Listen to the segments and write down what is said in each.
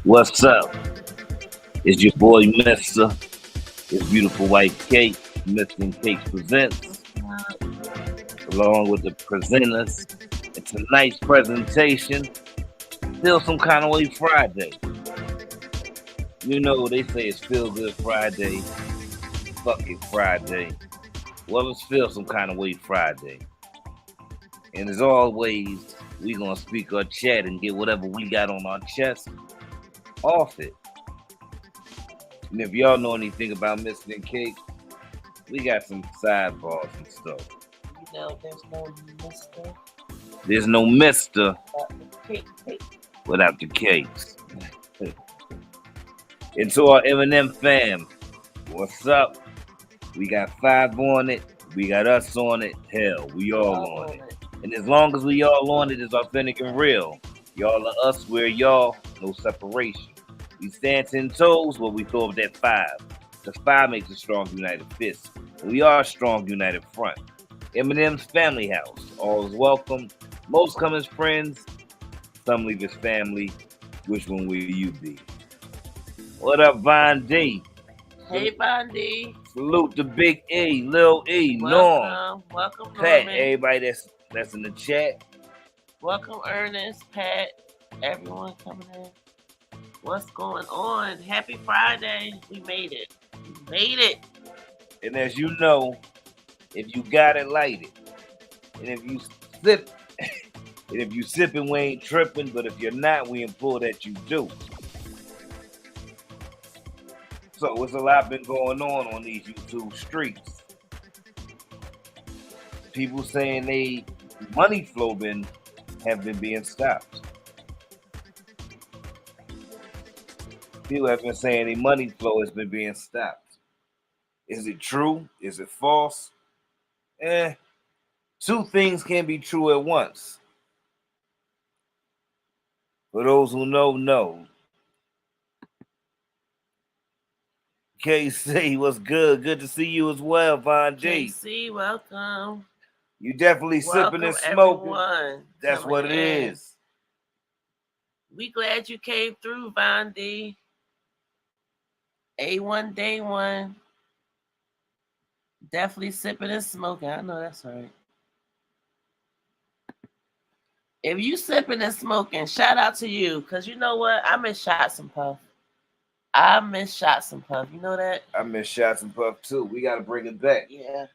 What's up? It's your boy Mister. It's beautiful white cake. Mister and Cakes presents, along with the presenters. It's a nice presentation. Still some kind of way Friday. You know they say it's Feel Good Friday. Fuck it Friday. Well, it's Feel Some Kind of Way Friday. And as always, we gonna speak our chat and get whatever we got on our chest off it. And if y'all know anything about Mr. and Cake, we got some sidebars and stuff. You know, there's no Mr. There's no Mister Cake. without the cakes. And to our Eminem fam, what's up? We got 5 on it. We got us on it. Hell, we all on it. And as long as we all on it, it's authentic and real. Y'all are us, we're y'all, no separation. We stand 10 toes, but we throw up that 5. The 5 makes a strong united fist. And we are a strong united front. Eminem's family house. All is welcome. Most come as friends. Some leave as family. Which one will you be? What up, Von D? Hey, Von D. Salute to Big E, Lil E, Norm, welcome, Pat, Norman. everybody that's in the chat. Welcome, Ernest, Pat, everyone coming in. What's going on? Happy Friday. We made it. And as you know, if you got it, light it. And if you sip, and if you sipping, we ain't tripping. But if you're not, we implore that you do. So it's a lot been going on these YouTube streets. People saying they money flow have been being stopped. People have been saying the money flow has been being stopped. Is it true? Is it false? Two things can be true at once. For those who know. KC, what's good? Good to see you as well, Von G. KC, welcome. You definitely sipping and smoking. Everyone. That's what it is. We glad you came through, Von D. A1 day one. Definitely sipping and smoking. I know that's right. If you sipping and smoking, shout out to you. Because you know what? I miss Shots and Puff. You know that? I miss Shots and Puff too. We got to bring it back. Yeah.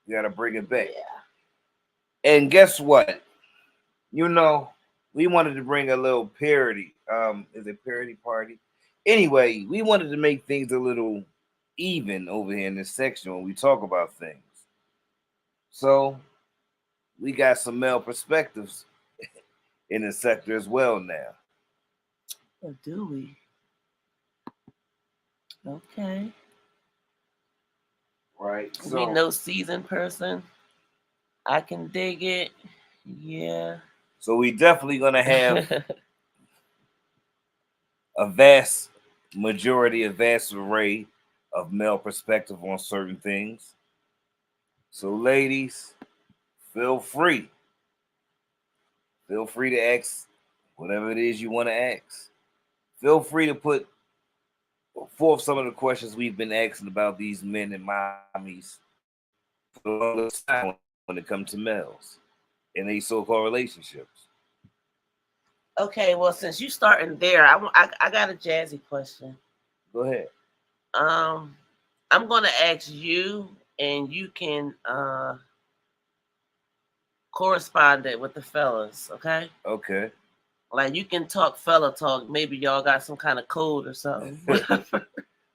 We got to bring it back. Yeah. And guess what? You know, we wanted to bring a little parody. Is it parody party? Anyway, we wanted to make things a little even over here in this section when we talk about things. So we got some male perspectives in the sector as well now. Oh, do we? Okay. Right. So we no seasoned person. I can dig it. Yeah. So we definitely gonna have a vast array of male perspective on certain things. So ladies, feel free. Feel free to ask whatever it is you want to ask. Feel free to put forth some of the questions we've been asking about these men and mommies for the longest time when it comes to males and these so-called relationships. Okay, well, since you starting there, I got a jazzy question. Go ahead. I'm gonna ask you, and you can correspond it with the fellas. Okay. Okay. Like you can talk fella talk. Maybe y'all got some kind of code or something.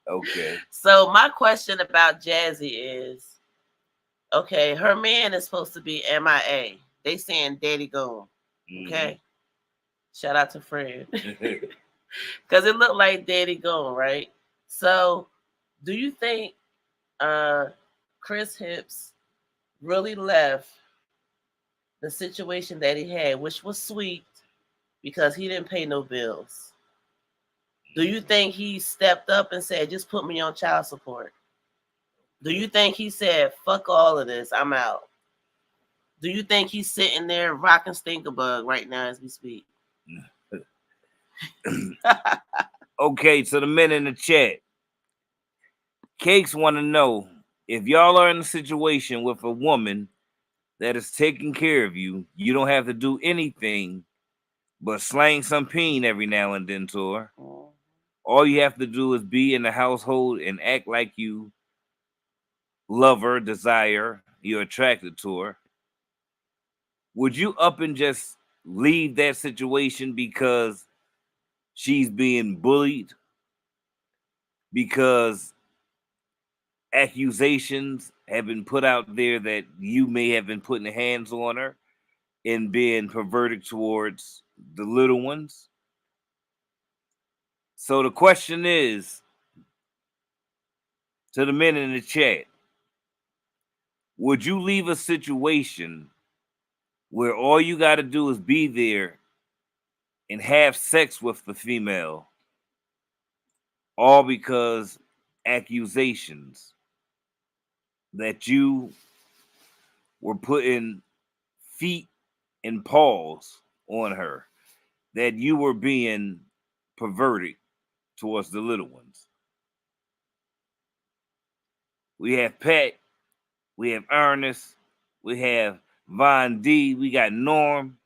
Okay. So my question about Jazzy is, okay, her man is supposed to be MIA. They saying daddy gone. Mhm. Okay. Shout out to Fred. Because it looked like daddy gone, right? So do you think Chris Hips really left the situation that he had, which was sweet because he didn't pay no bills? Do you think he stepped up and said, just put me on child support? Do you think he said, fuck all of this, I'm out? Do you think he's sitting there rocking Stinkerbug right now as we speak? Okay, so the men in the chat, Cakes want to know if y'all are in a situation with a woman that is taking care of you, you don't have to do anything but slang some peen every now and then to her. All you have to do is be in the household and act like you love her, desire, you're attracted to her. Would you up and just leave that situation because she's being bullied? Because accusations have been put out there that you may have been putting hands on her and being perverted towards the little ones? So the question is to the men in the chat, would you leave a situation where all you got to do is be there and have sex with the female, all because accusations that you were putting feet and paws on her, that you were being perverted towards the little ones? We have Pat, we have Ernest, we have Von D, we got Norm.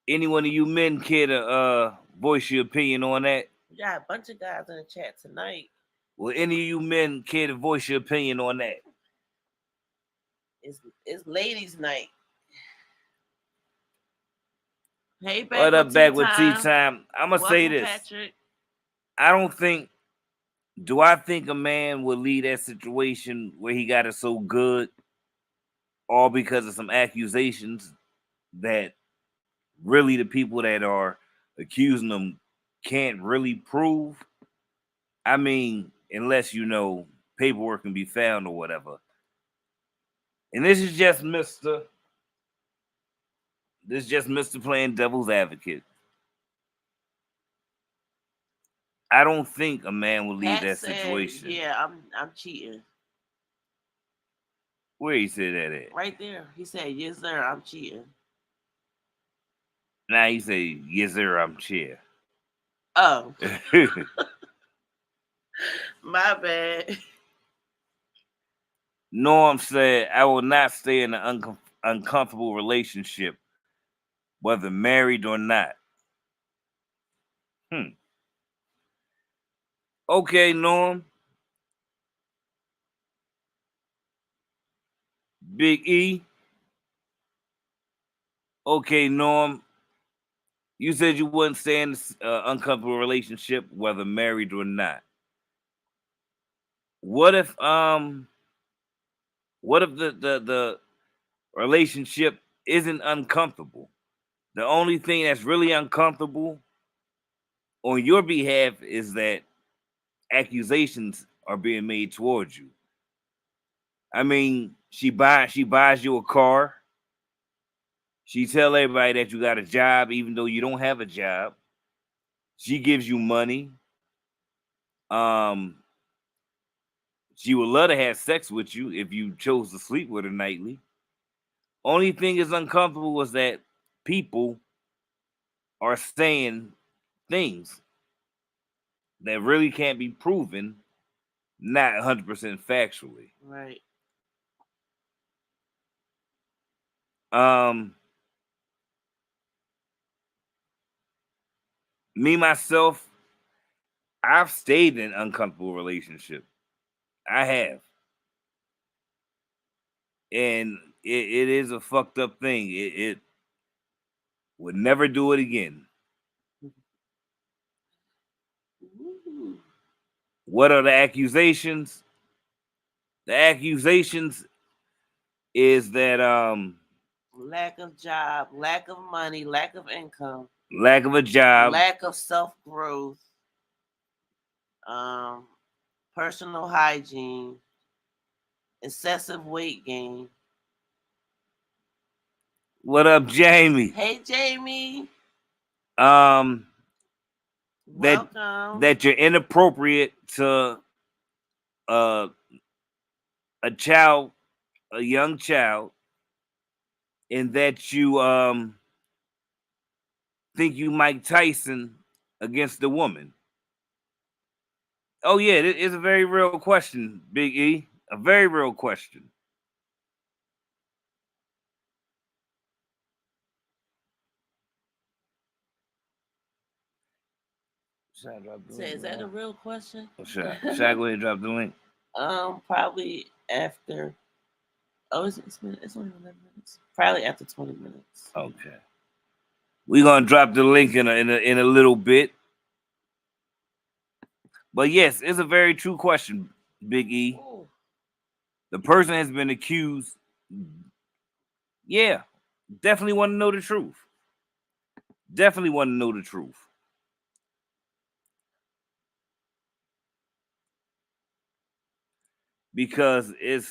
Any one of you men care to voice your opinion on that? We got a bunch of guys in the chat tonight. Will any of you men care to voice your opinion on that? It's ladies' night. Hey, back What up, with back tea with tea time. time? I'm gonna say this. Patrick. I don't think. Do I think a man would leave that situation where he got it so good, all because of some accusations that really the people that are accusing them can't really prove? I mean, unless paperwork can be found or whatever. And this is just Mr. playing devil's advocate. I don't think a man will leave that situation. Yeah, I'm cheating. Where he said that at? Right there. He said, yes, sir, I'm cheating. Now he say, yes, sir, I'm cheating. Oh. My bad. Norm said, I will not stay in an uncomfortable relationship, whether married or not. Okay, Norm. Big E. Okay, Norm. You said you wouldn't stay in an uncomfortable relationship, whether married or not. What if the relationship isn't uncomfortable? The only thing that's really uncomfortable on your behalf is that accusations are being made towards you. I mean, she buys you a car. She tell everybody that you got a job, even though you don't have a job. She gives you money. She would love to have sex with you if you chose to sleep with her nightly. Only thing is uncomfortable was that people are saying things that really can't be proven, not 100% factually. Right. Me myself, I've stayed in an uncomfortable relationship. I have. And it is a fucked up thing. It would never do it again. Ooh. What are the accusations? The accusations is that lack of job, lack of money, lack of income, lack of a job, lack of self growth, personal hygiene, excessive weight gain. What up, Jamie? Hey, Jamie. Welcome. That you're inappropriate to a child, a young child, and that you think you Mike Tyson against the woman. Oh yeah, it's a very real question, Big E. A very real question. Should I drop the link? Is that a real question? Should I go ahead and drop the link? Probably after. Oh, it's only 11 minutes. Probably after 20 minutes. Okay. We're gonna drop the link in a little bit. But yes, it's a very true question, Big E. Ooh. The person has been accused. Yeah, definitely want to know the truth. Definitely want to know the truth. Because it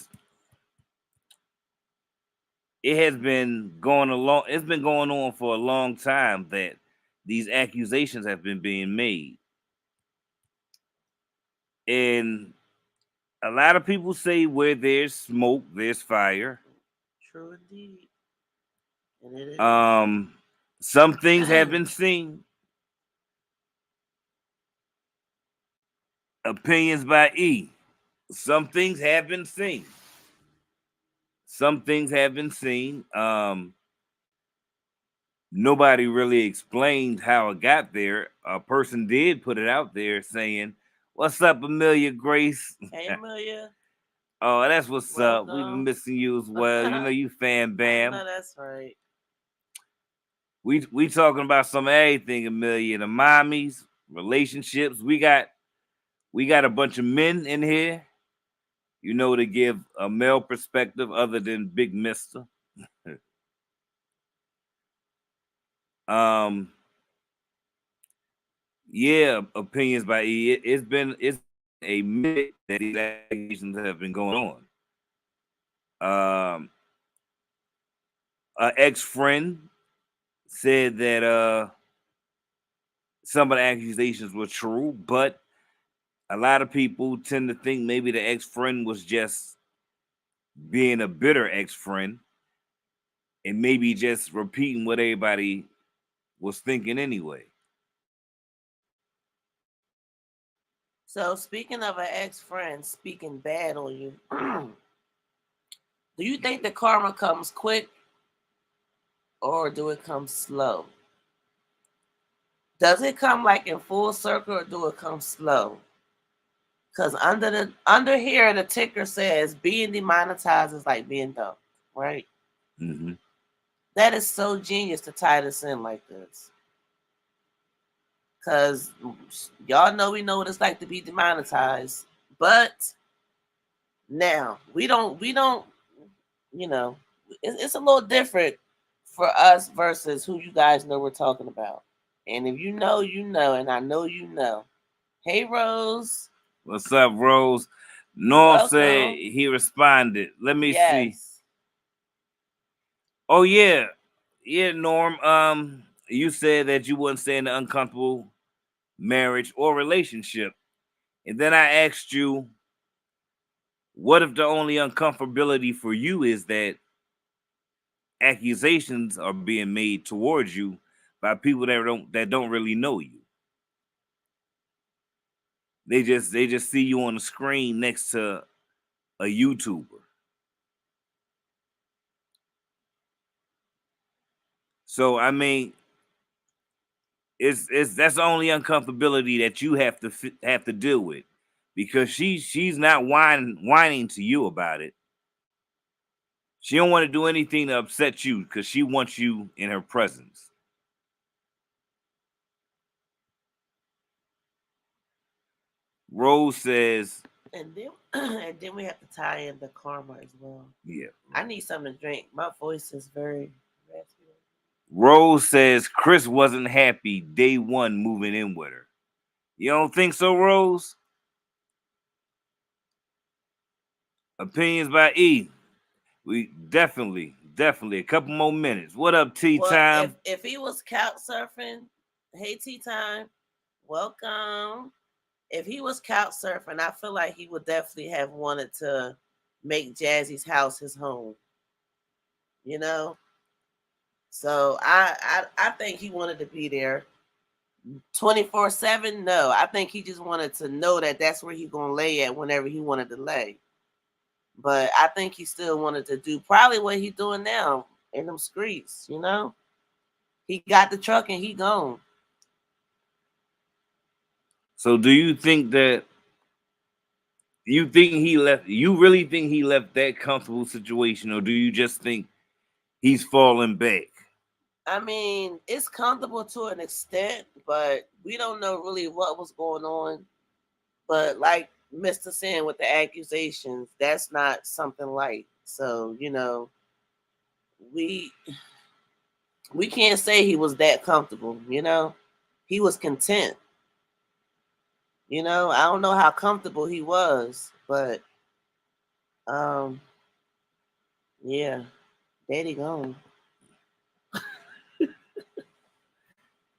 has been going along. It's been going on for a long time that these accusations have been being made, and a lot of people say where there's smoke, there's fire. True indeed. And it is. Some things have been seen. Opinions by E. Some things have been seen. Some things have been seen. Nobody really explained how it got there. A person did put it out there saying, "What's up, Amelia Grace?" Hey, Amelia. Oh, that's what's up. We've been missing you as well. You know, you fan bam. No, that's right. We talking about some everything, Amelia. The mommies, relationships. We got a bunch of men in here, you know, to give a male perspective other than Big Mister. Yeah, opinions by E. It's a minute that these accusations have been going on. An ex-friend said that some of the accusations were true, but a lot of people tend to think maybe the ex-friend was just being a bitter ex-friend and maybe just repeating what everybody was thinking anyway. So speaking of an ex-friend speaking bad on you, do you think the karma comes quick or do it come slow? Does it come like in full circle or do it come slow? Because under here the ticker says being demonetized is like being dumb, right? Mm-hmm. That is so genius to tie this in like this. Because y'all know we know what it's like to be demonetized. But now we don't, you know, it's a little different for us versus who you guys know we're talking about. And if you know, you know, and I know you know. Hey, Rose. What's up, Rose? Norm said he responded. Let me see. Oh yeah, yeah, Norm. You said that you wouldn't stay in an uncomfortable marriage or relationship, and then I asked you, what if the only uncomfortability for you is that accusations are being made towards you by people that don't really know you? They just see you on the screen next to a YouTuber. So I mean, it's that's the only uncomfortability that you have to deal with, because she's not whining to you about it. She don't want to do anything to upset you because she wants you in her presence. Rose says And then and then we have to tie in the karma as well. Yeah. I need something to drink. My voice is very raspy. Rose says Chris wasn't happy day one moving in with her. You don't think so, Rose? Opinions by E. We definitely a couple more minutes. What up, Tea Well, Time? if he was couch surfing, hey Tea Time, welcome. If he was couch surfing, I feel like he would definitely have wanted to make Jazzy's house his home. You know, so I think he wanted to be there 24/7. No, I think he just wanted to know that that's where he's gonna lay at whenever he wanted to lay. But I think he still wanted to do probably what he's doing now in them streets. You know, he got the truck and he gone. So do you think that you think he left? You really think he left that comfortable situation, or do you just think he's falling back? I mean, it's comfortable to an extent, but we don't know really what was going on. But like Mr. saying with the accusations, that's not something light. So, we we can't say he was that comfortable, He was content. I don't know how comfortable he was, but um yeah, daddy gone.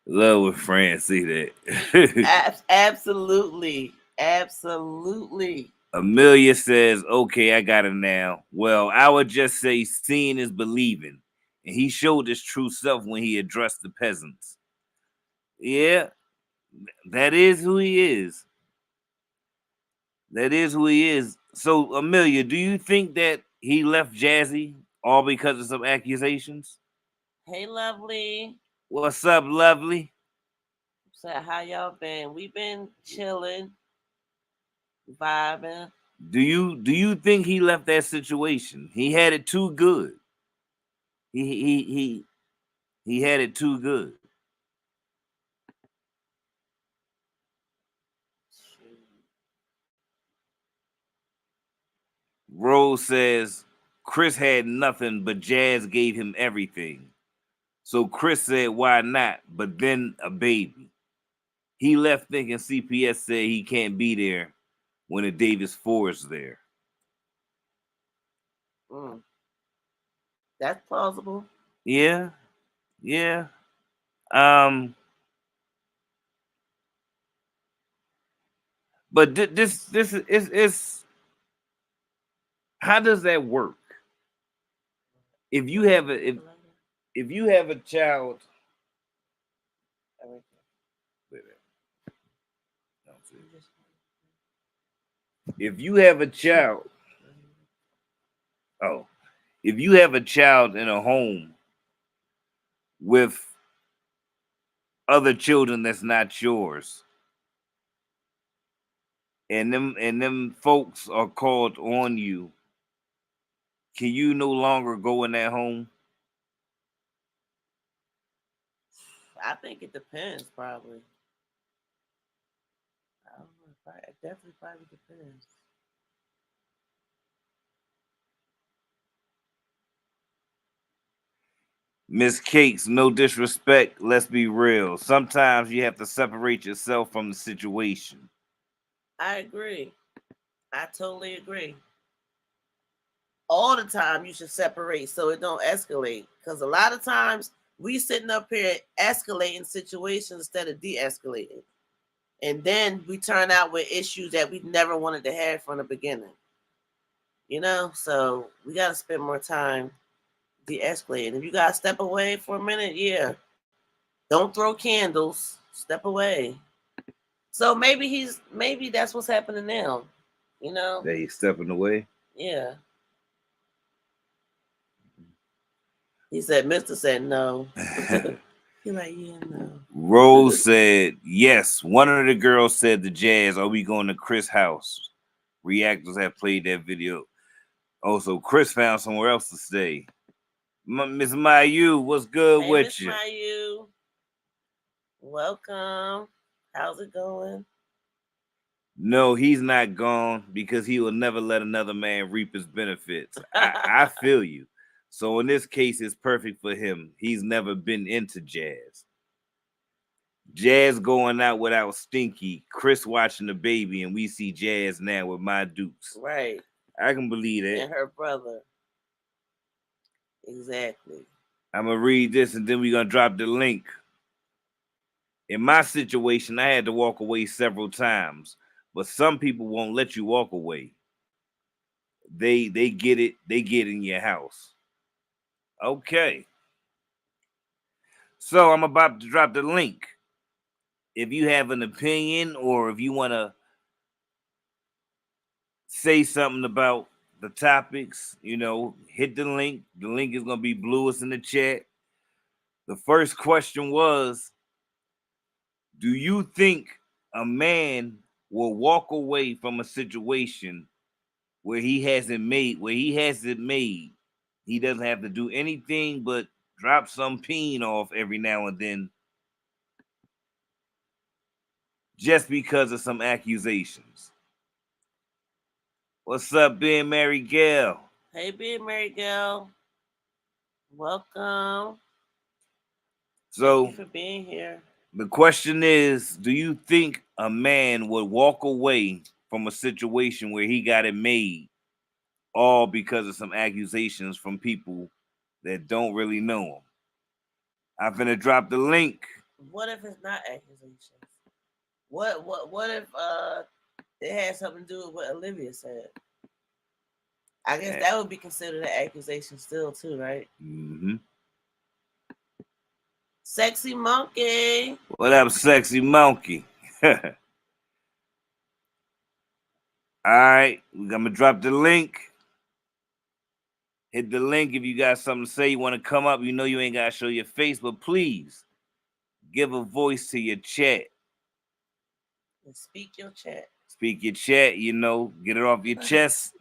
Love when friends see that. Absolutely. Absolutely. Amelia says, okay, I got it now. Well, I would just say seeing is believing. And he showed his true self when he addressed the peasants. Yeah, that is who he is. That is who he is. So, Amelia, do you think that he left Jazzy all because of some accusations? Hey, lovely. What's up, lovely? So how y'all been? We been chilling, vibing. Do you think he left that situation? He had it too good. He had it too good. Rose says Chris had nothing, but Jazz gave him everything. So Chris said, why not? But then a baby. He left thinking CPS said he can't be there when the Davis Ford's there. Mm. That's plausible. Yeah. Yeah. Um, but this is how does that work? If you have if you have a child, if you have a child, if you have a child in a home with other children that's not yours, and them folks are called on you, can you no longer go in that home? I think it depends, probably. I don't know. It definitely probably depends. Miss Cakes, no disrespect, let's be real. Sometimes you have to separate yourself from the situation. I agree. I totally agree. All the time you should separate so it don't escalate. Because a lot of times we sitting up here escalating situations instead of de-escalating. And then we turn out with issues that we never wanted to have from the beginning. So we got to spend more time de-escalating. If you got to step away for a minute, yeah. Don't throw candles. Step away. So maybe that's what's happening now. That he's stepping away? Yeah. He said, Mr. said no. He's like, yeah, no. Rose said, yes. One of the girls said to Jazz, are we going to Chris' house? Reactors have played that video. Also, Chris found somewhere else to stay. Miss Mayu, what's good Hey, with Miss you? Mayu. Welcome. How's it going? No, he's not gone because he will never let another man reap his benefits. I feel you. So in this case, it's perfect for him. He's never been into Jazz. Jazz going out without Stinky, Chris watching the baby, and we see Jazz now with my Dukes. Right. I can believe that. And her brother. Exactly. I'm going to read this and then we're going to drop the link. In my situation, I had to walk away several times, but some people won't let you walk away. They get it. They get in your house. Okay. So I'm about to drop the link. If you have an opinion or if you want to say something about the topics, hit the link. The link is going to be bluest in the chat. The first question was, do you think a man will walk away from a situation where he has it made? He doesn't have to do anything but drop some peen off every now and then just because of some accusations. What's up, being Mary Gail? Hey, being Mary Gail. Welcome. So, thank you for being here. The question is, do you think a man would walk away from a situation where he got it made all because of some accusations from people that don't really know him? I'm finna drop the link. What if it's not accusations? What if it had something to do with what Olivia said? I guess that would be considered an accusation still too, right? Mm-hmm. Sexy Monkey. What up, Sexy Monkey? All right, I'm gonna drop the link. Hit the link if you got something to say. You want to come up, you ain't gotta show your face, but please give a voice to your chat. And speak your chat. Speak your chat, get it off your chest.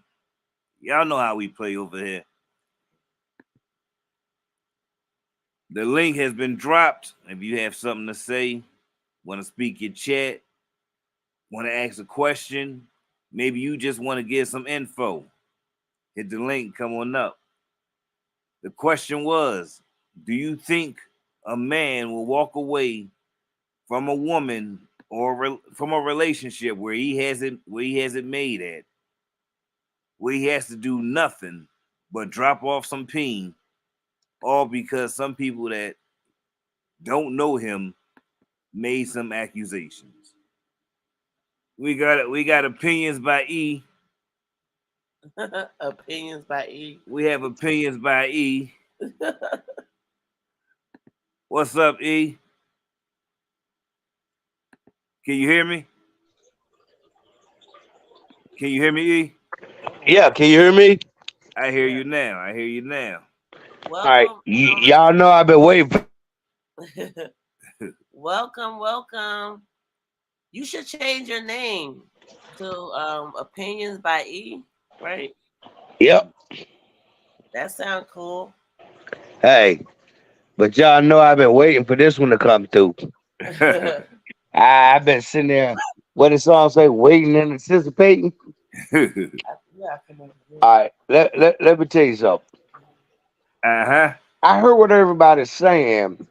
Y'all know how we play over here. The link has been dropped. If you have something to say, want to speak your chat, want to ask a question, maybe you just want to get some info, hit the link, come on up. The question was, do you think a man will walk away from a woman or from a relationship where he has it made at, where he has to do nothing but drop off some peen, all because some people that don't know him made some accusations? We got opinions by E. Opinions by E. We have opinions by E. What's up, E? Can you hear me? Can you hear me, E? Yeah, can you hear me? I hear you now. Welcome. All right, y'all know I've been waiting for. Welcome. You should change your name to Opinions by E, right? Yep. That sounds cool. Hey, but y'all know I've been waiting for this one to come through. I've been sitting there, what the song say, waiting and anticipating. All right, let me tell you something. Uh-huh. I heard what everybody's saying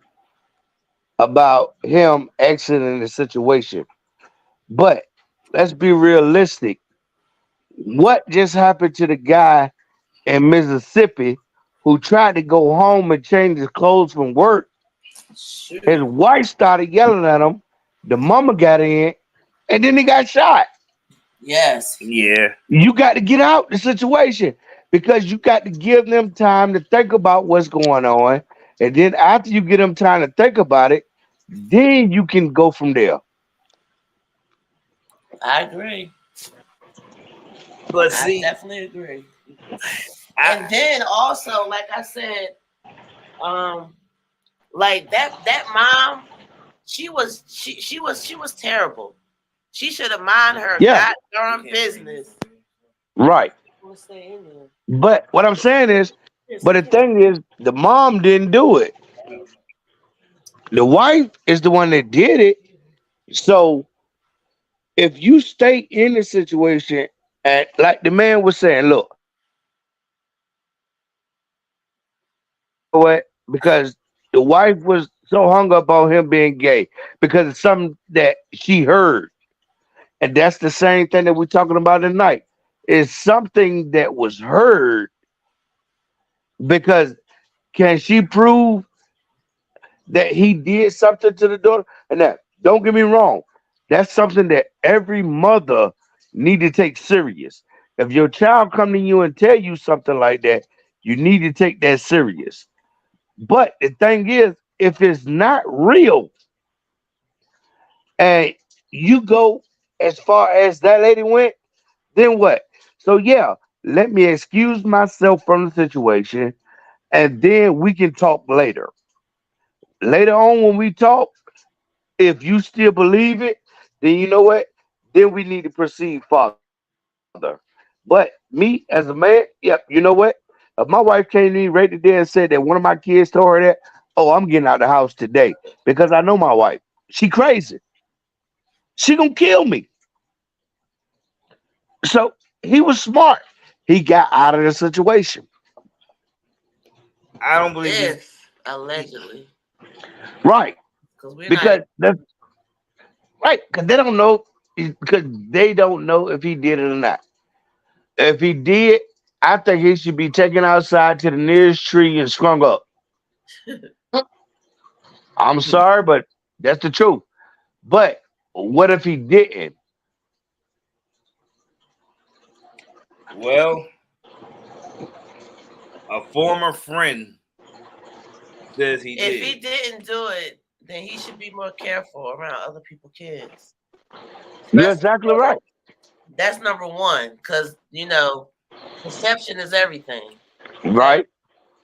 about him exiting the situation, but let's be realistic. What just happened to the guy in Mississippi who tried to go home and change his clothes from work? Shoot. His wife started yelling at him. The mama got in, and then he got shot. Yes. Yeah. You got to get out the situation because you got to give them time to think about what's going on. And then after you get them time to think about it, then you can go from there. I agree. But see, I definitely agree. And then also, like I said, like that mom, she was terrible. She should have mind her goddamn business. Right. But what I'm saying is, but the thing is, the mom didn't do it. The wife is the one that did it. So If you stay in the situation and like the man was saying, look, what? Because the wife was so hung up on him being gay because it's something that she heard. And that's the same thing that we're talking about tonight. It's something that was heard because can she prove that he did something to the daughter? And that don't get me wrong, that's something that every mother need to take serious. If your child come to you and tell you something like that, you need to take that serious. But the thing is, if it's not real and you go as far as that lady went, then what? So yeah, let me excuse myself from the situation and then we can talk later. Later on when we talk, if you still believe it, then you know what? Then we need to proceed further. But me as a man, yep, you know what? If my wife came to me right today and said that one of my kids told her that, oh, I'm getting out the house today because I know my wife. She crazy. She gonna kill me. So he was smart. He got out of the situation. I don't believe he's If allegedly, Right. because we're not. Because that's right. Because they don't know because they don't know if he did it or not. If he did, I think he should be taken outside to the nearest tree and strung up. I'm sorry, but that's the truth. But what if he didn't? well. A former friend says he If did. he didn't do it, then he should be more careful around other people's kids. You're Especially exactly right. that's number one, because perception is everything. Okay. Right?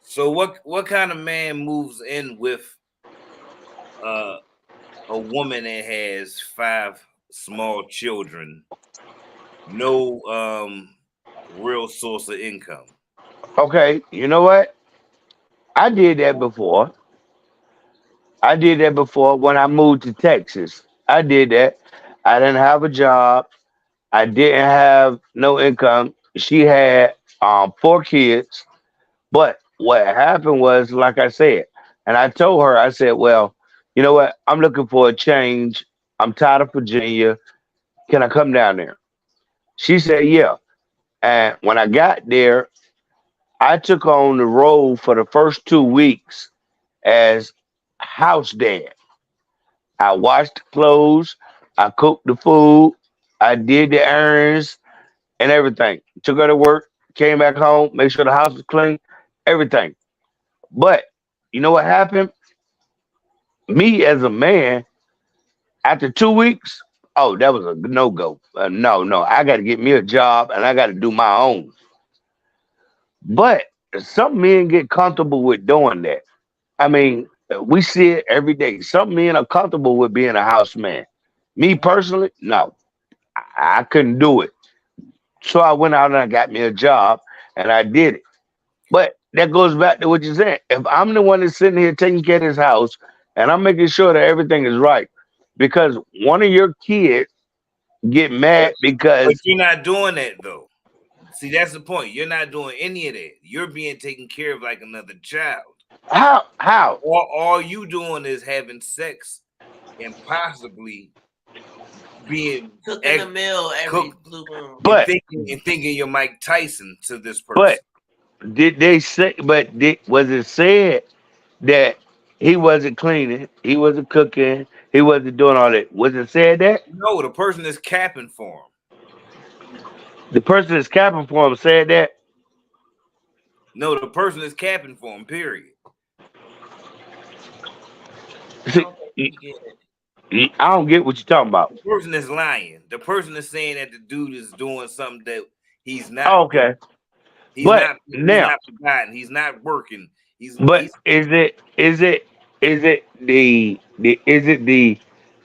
So what kind of man moves in with uh, a woman that has 5 small children, no real source of income? Okay. You know what? I did that before. I did that before when I moved to Texas. I did that. I didn't have a job. I didn't have no income. She had 4 kids. But what happened was, like I said, and I told her, I said, well, you know what? I'm looking for a change. I'm tired of Virginia. Can I come down there? She said, yeah. And when I got there, I took on the role for the first 2 weeks as house dad. I washed the clothes, I cooked the food, I did the errands and everything. Took her to work, came back home, make sure the house was clean, everything. But you know what happened? Me as a man, after 2 weeks, oh, that was a no go. No, no, I got to get me a job and I got to do my own. But some men get comfortable with doing that. I mean, we see it every day. Some men are comfortable with being a house man. Me personally, no, I couldn't do it. So I went out and I got me a job and I did it. But that goes back to what you're saying. If I'm the one that's sitting here taking care of this house and I'm making sure that everything is right, because one of your kids get But mad but because you're not doing that though. See, that's the point. You're not doing any of that. You're being taken care of like another child. how All you doing is having sex and possibly being Cooking the meal every cook blue moon. but and thinking you're Mike Tyson to this but person. did they say was it said that he wasn't cleaning, he wasn't cooking, he wasn't doing all that? Was it said that No, the person is capping for him. the person that's capping for him said that? No, the person is capping for him, period. I See, don't think you get it. I don't get what you're talking about. The person is lying. The person is saying that the dude is doing something that he's not. Okay, but He's now, not providing. He's not working. but He's is it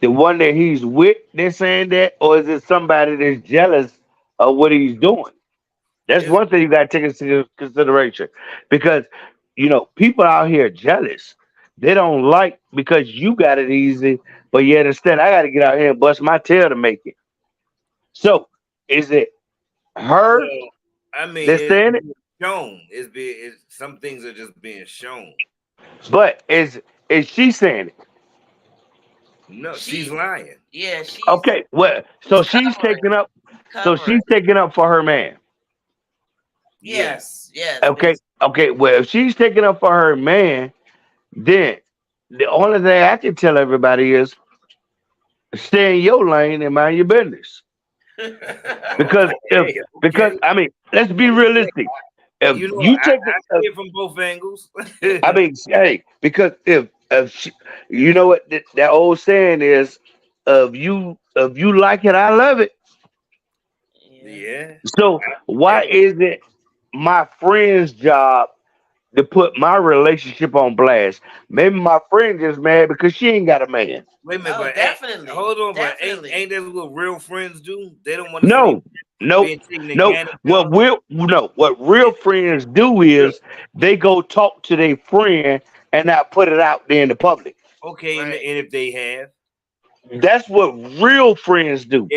the one that he's with that's saying that, or is it somebody that's jealous of what he's doing? That's it's, one thing you got to take into consideration because people out here jealous. They don't like because you got it easy, but yet instead I got to get out here and bust my tail to make it. So is it her Well, I mean, that's it's saying it? being shown. Some things are just being shown. But is she saying it? No, She- she's lying. Yeah, she's Okay, well, so she's covering. taking up. So covering. she's taking up for her man. Yes, yes. Okay, okay. Well, if she's taking up for her man, then the only thing I can tell everybody is stay in your lane and mind your business. Because Okay, because okay. I mean, let's be realistic. If You know, you I take see it from both angles. I mean, hey, because if she, you know what that old saying is, if you like it, I love it. yeah. So why is it my friend's job to put my relationship on blast? Maybe my friend is mad because she ain't got a man. Wait a minute, Oh, but definitely. hold on, Definitely. but ain't that what real friends do? They don't want to see No, no, being taken no. advantage of. What real friends do is they go talk to their friend and not put it out there in the public. Okay, Right. and if they have, That's what real friends do.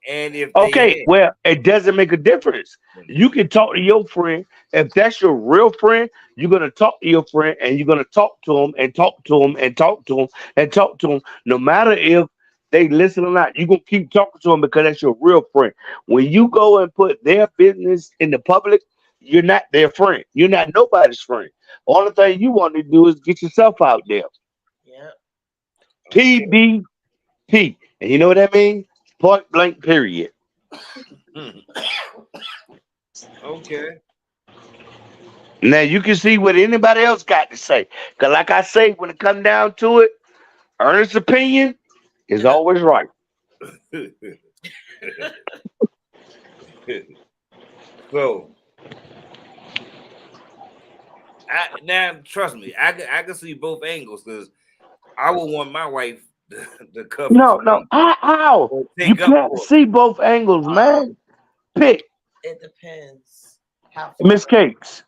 and if Okay, they well, it doesn't make a difference. have, You can talk to your friend. If that's your real friend, you're gonna talk to your friend and you're gonna talk to him and talk to him and talk to him and talk to him. No matter if they listen or not, you're gonna keep talking to them because that's your real friend. When you go and put their business in the public, you're not their friend. You're not nobody's friend. Only thing you want to do is get yourself out there. Yeah. PBP. And you know what that means? Point blank period. okay, Now you can see what anybody else got to say. Cause like I say, when it comes down to it, Ernest's opinion is always right. so now trust me, I can see both angles because I would want my wife to cover. No, for no. me How? or You take up can't for see both angles, man. Pick It depends how Miss far. Cakes.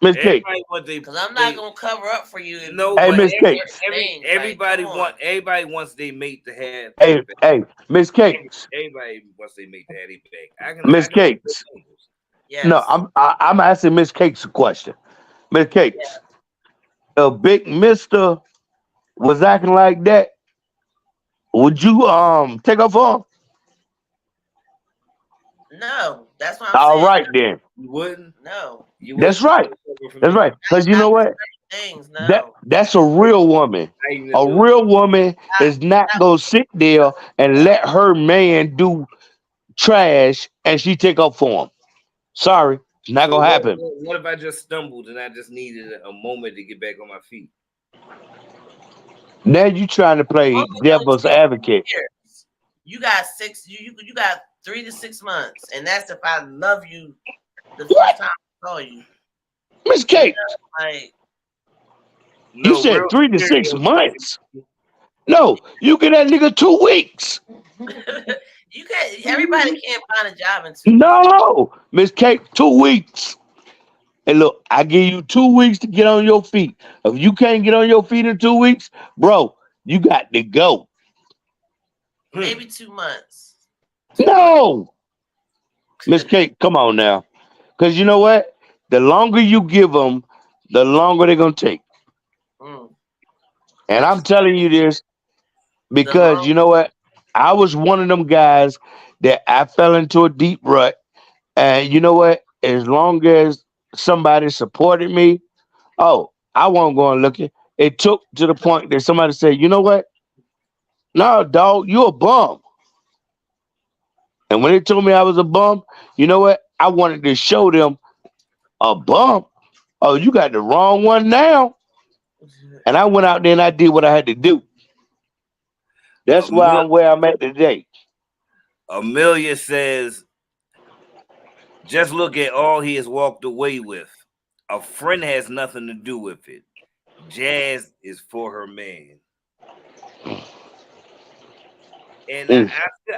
Miss it. Cakes. Everybody want they Because I'm not gonna cover up for you. If no, you Hey, but do Miss certain Cakes. things. everybody Like, come on. everybody wants their mate to have Hey, their back. hey, Miss Cakes. Everybody wants their mate to have their back. Miss I can see both Cakes. angles. Yes. No, I'm asking Miss Cakes a question. Miss Cakes. A big Mister was acting like that. Would you take her for him? No, that's what I'm All saying. right then. You wouldn't. No. You That's wouldn't right. cover for That's me? right. Because you know what? Things. No. That's a real woman. I even A do. real woman is not gonna sit there and let her man do trash and she take up for him. Sorry, it's not So gonna happen. what if I just stumbled and I just needed a moment to get back on my feet? Now you trying to play Only devil's takes advocate. years. You got 6. You got 3 to 6 months, and that's if I love you the first time I saw you. Miss Kate, Like, you No, said real 3 to 6 serious. months. No, you get that nigga 2 weeks. you can't. Everybody can't find a job in 2 weeks. No, Miss Kate, 2 weeks. And look, I give you 2 weeks to get on your feet. If you can't get on your feet in 2 weeks, bro, you got to go. Maybe 2 months. No, Miss Kate, come on now. Because you know what? The longer you give them, the longer they're going to take. Mm. And I'm telling you this because you know what? I was one of them guys that I fell into a deep rut. And you know what? As long as somebody supported me, oh, I wasn't going looking. It took to the point that somebody said, you know what? No, dog, you a bum. And when they told me I was a bum, you know what? I wanted to show them a bum. Oh, you got the wrong one now. And I went out there and I did what I had to do. That's why I'm where I'm at today. Amelia says, just look at all he has walked away with. A friend has nothing to do with it. Jazz is for her man. And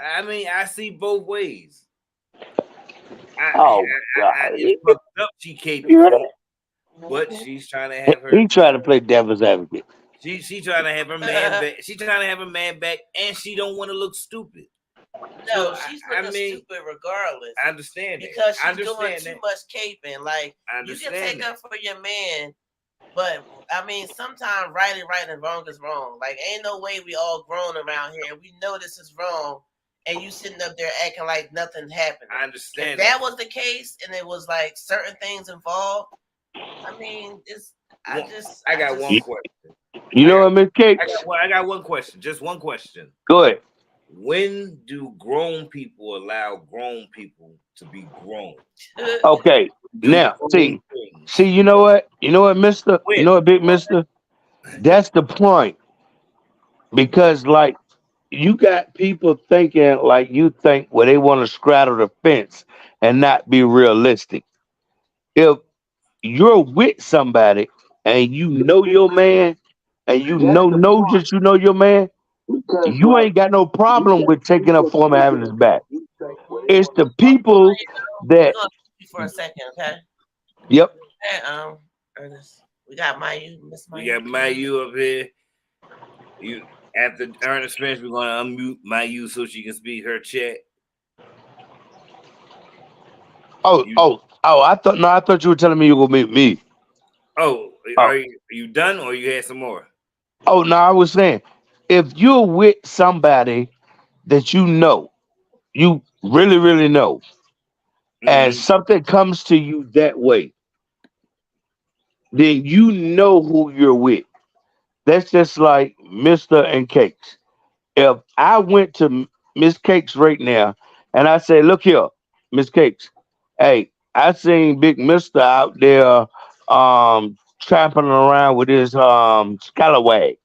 I mean, I see both ways. God. It's fucked up she can't be, but she's trying to have her. He trying to play devil's advocate. She trying to have her man back. She trying to have her man back, and she don't want to look stupid. No, So she's I looking mean, stupid regardless I understand that. because I she's doing understand too that. much caping. Like I you can understand take that. up for your man, but I mean, sometimes right is right and wrong is wrong. Like ain't no way we all grown around here and we know this is wrong, and you sitting up there acting like nothing happened. I If understand that was the case and it was like certain things involved, I mean, I got one question. You know what, Miss Cakes? I got one question. Just one question. Go ahead. When do grown people allow grown people to be grown? Okay. Do Now, grown see, things. you know what? You know what, Mister? When? You know what, Big Mister? That's the point. Because, like, you got people thinking like you think where they want to straddle the fence and not be realistic. If you're with somebody and you know your man and you know that you know your man, you ain't got no problem with taking up for him and having his back. It's the people We're that, gonna keep you for a second, okay? yep. Okay, Ernest, we got Mayu, Miss Mayu. We got Mayu up here. You after Ernest finish, we're gonna unmute Mayu so she can speak her chat. I thought you were telling me you were gonna meet me. Oh, are you done or you had some more? Oh no, I was saying, if you're with somebody that you really, really know, and something comes to you that way, then you know who you're with. That's just like Mr. and Cakes. If I went to Miss Cakes right now and I say, look here, Miss Cakes, hey, I seen Big Mister out there tramping around with his scallywag.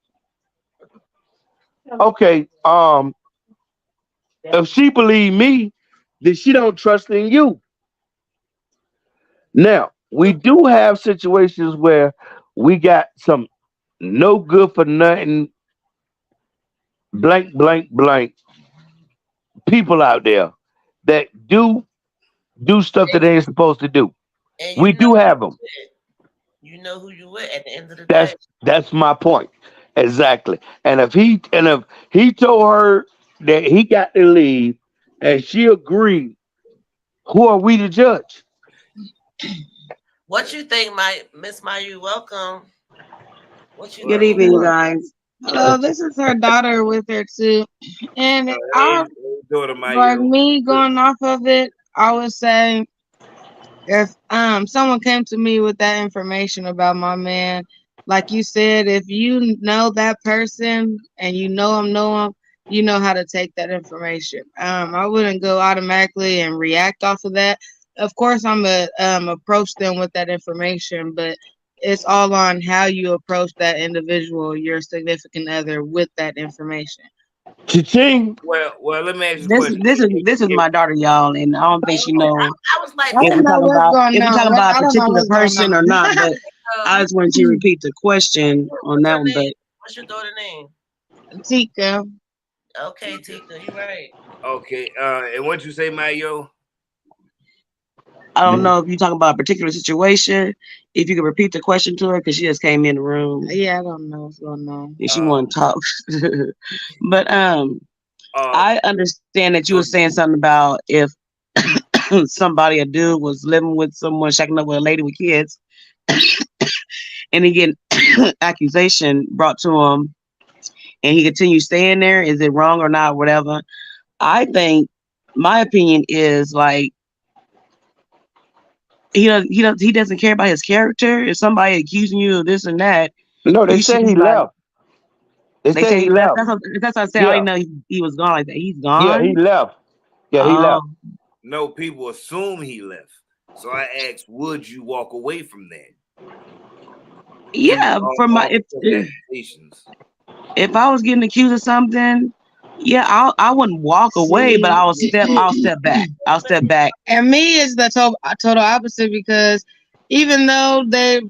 Okay, if she believe me, then she don't trust in you. Now, we do have situations where we got some no good for nothing, blank, blank, blank people out there that do stuff that they ain't supposed to do. And We do have them. You know who you with at the end of the day. That's my point. Exactly. And if he told her that he got to leave and she agreed, who are we to judge? What you think, Miss Mayu? Welcome. What you Good think? evening, guys. Hello, this is her daughter with her too. And for me going off of it, I would say if someone came to me with that information about my man, like you said, if you know that person and you know him, you know how to take that information. I wouldn't go automatically and react off of that. Of course, I'm gonna approach them with that information, but it's all on how you approach that individual, your significant other, with that information. Cha-ching. Well, let me ask you a question. This is my daughter, y'all, and I don't think she knows. I was like, if we're talking about a particular person or not, but I just wanted you to repeat the question on that one. But what's your daughter's name? Tika. Okay, Tika, you right. Okay, and what you say, Mayo? I don't know if you talking about a particular situation. If you could repeat the question to her, because she just came in the room. Yeah, I don't know what's going on. If she want to talk, but I understand that you were saying something about if somebody, a dude, was living with someone, shacking up with a lady with kids, and he get accusation brought to him, and he continues staying there. Is it wrong or not? Whatever. I think my opinion is like he doesn't care about his character. If somebody accusing you of this and that, no, they say he left. They say he left. That's what I said. Yeah. I didn't know he was gone like that. He's gone. Yeah, he left. Yeah, he left. No, people assume he left. So I asked, would you walk away from that? Yeah, from my if I was getting accused of something, yeah, I wouldn't walk away, but I'll step back. I'll step back. And me is the total opposite, because even though they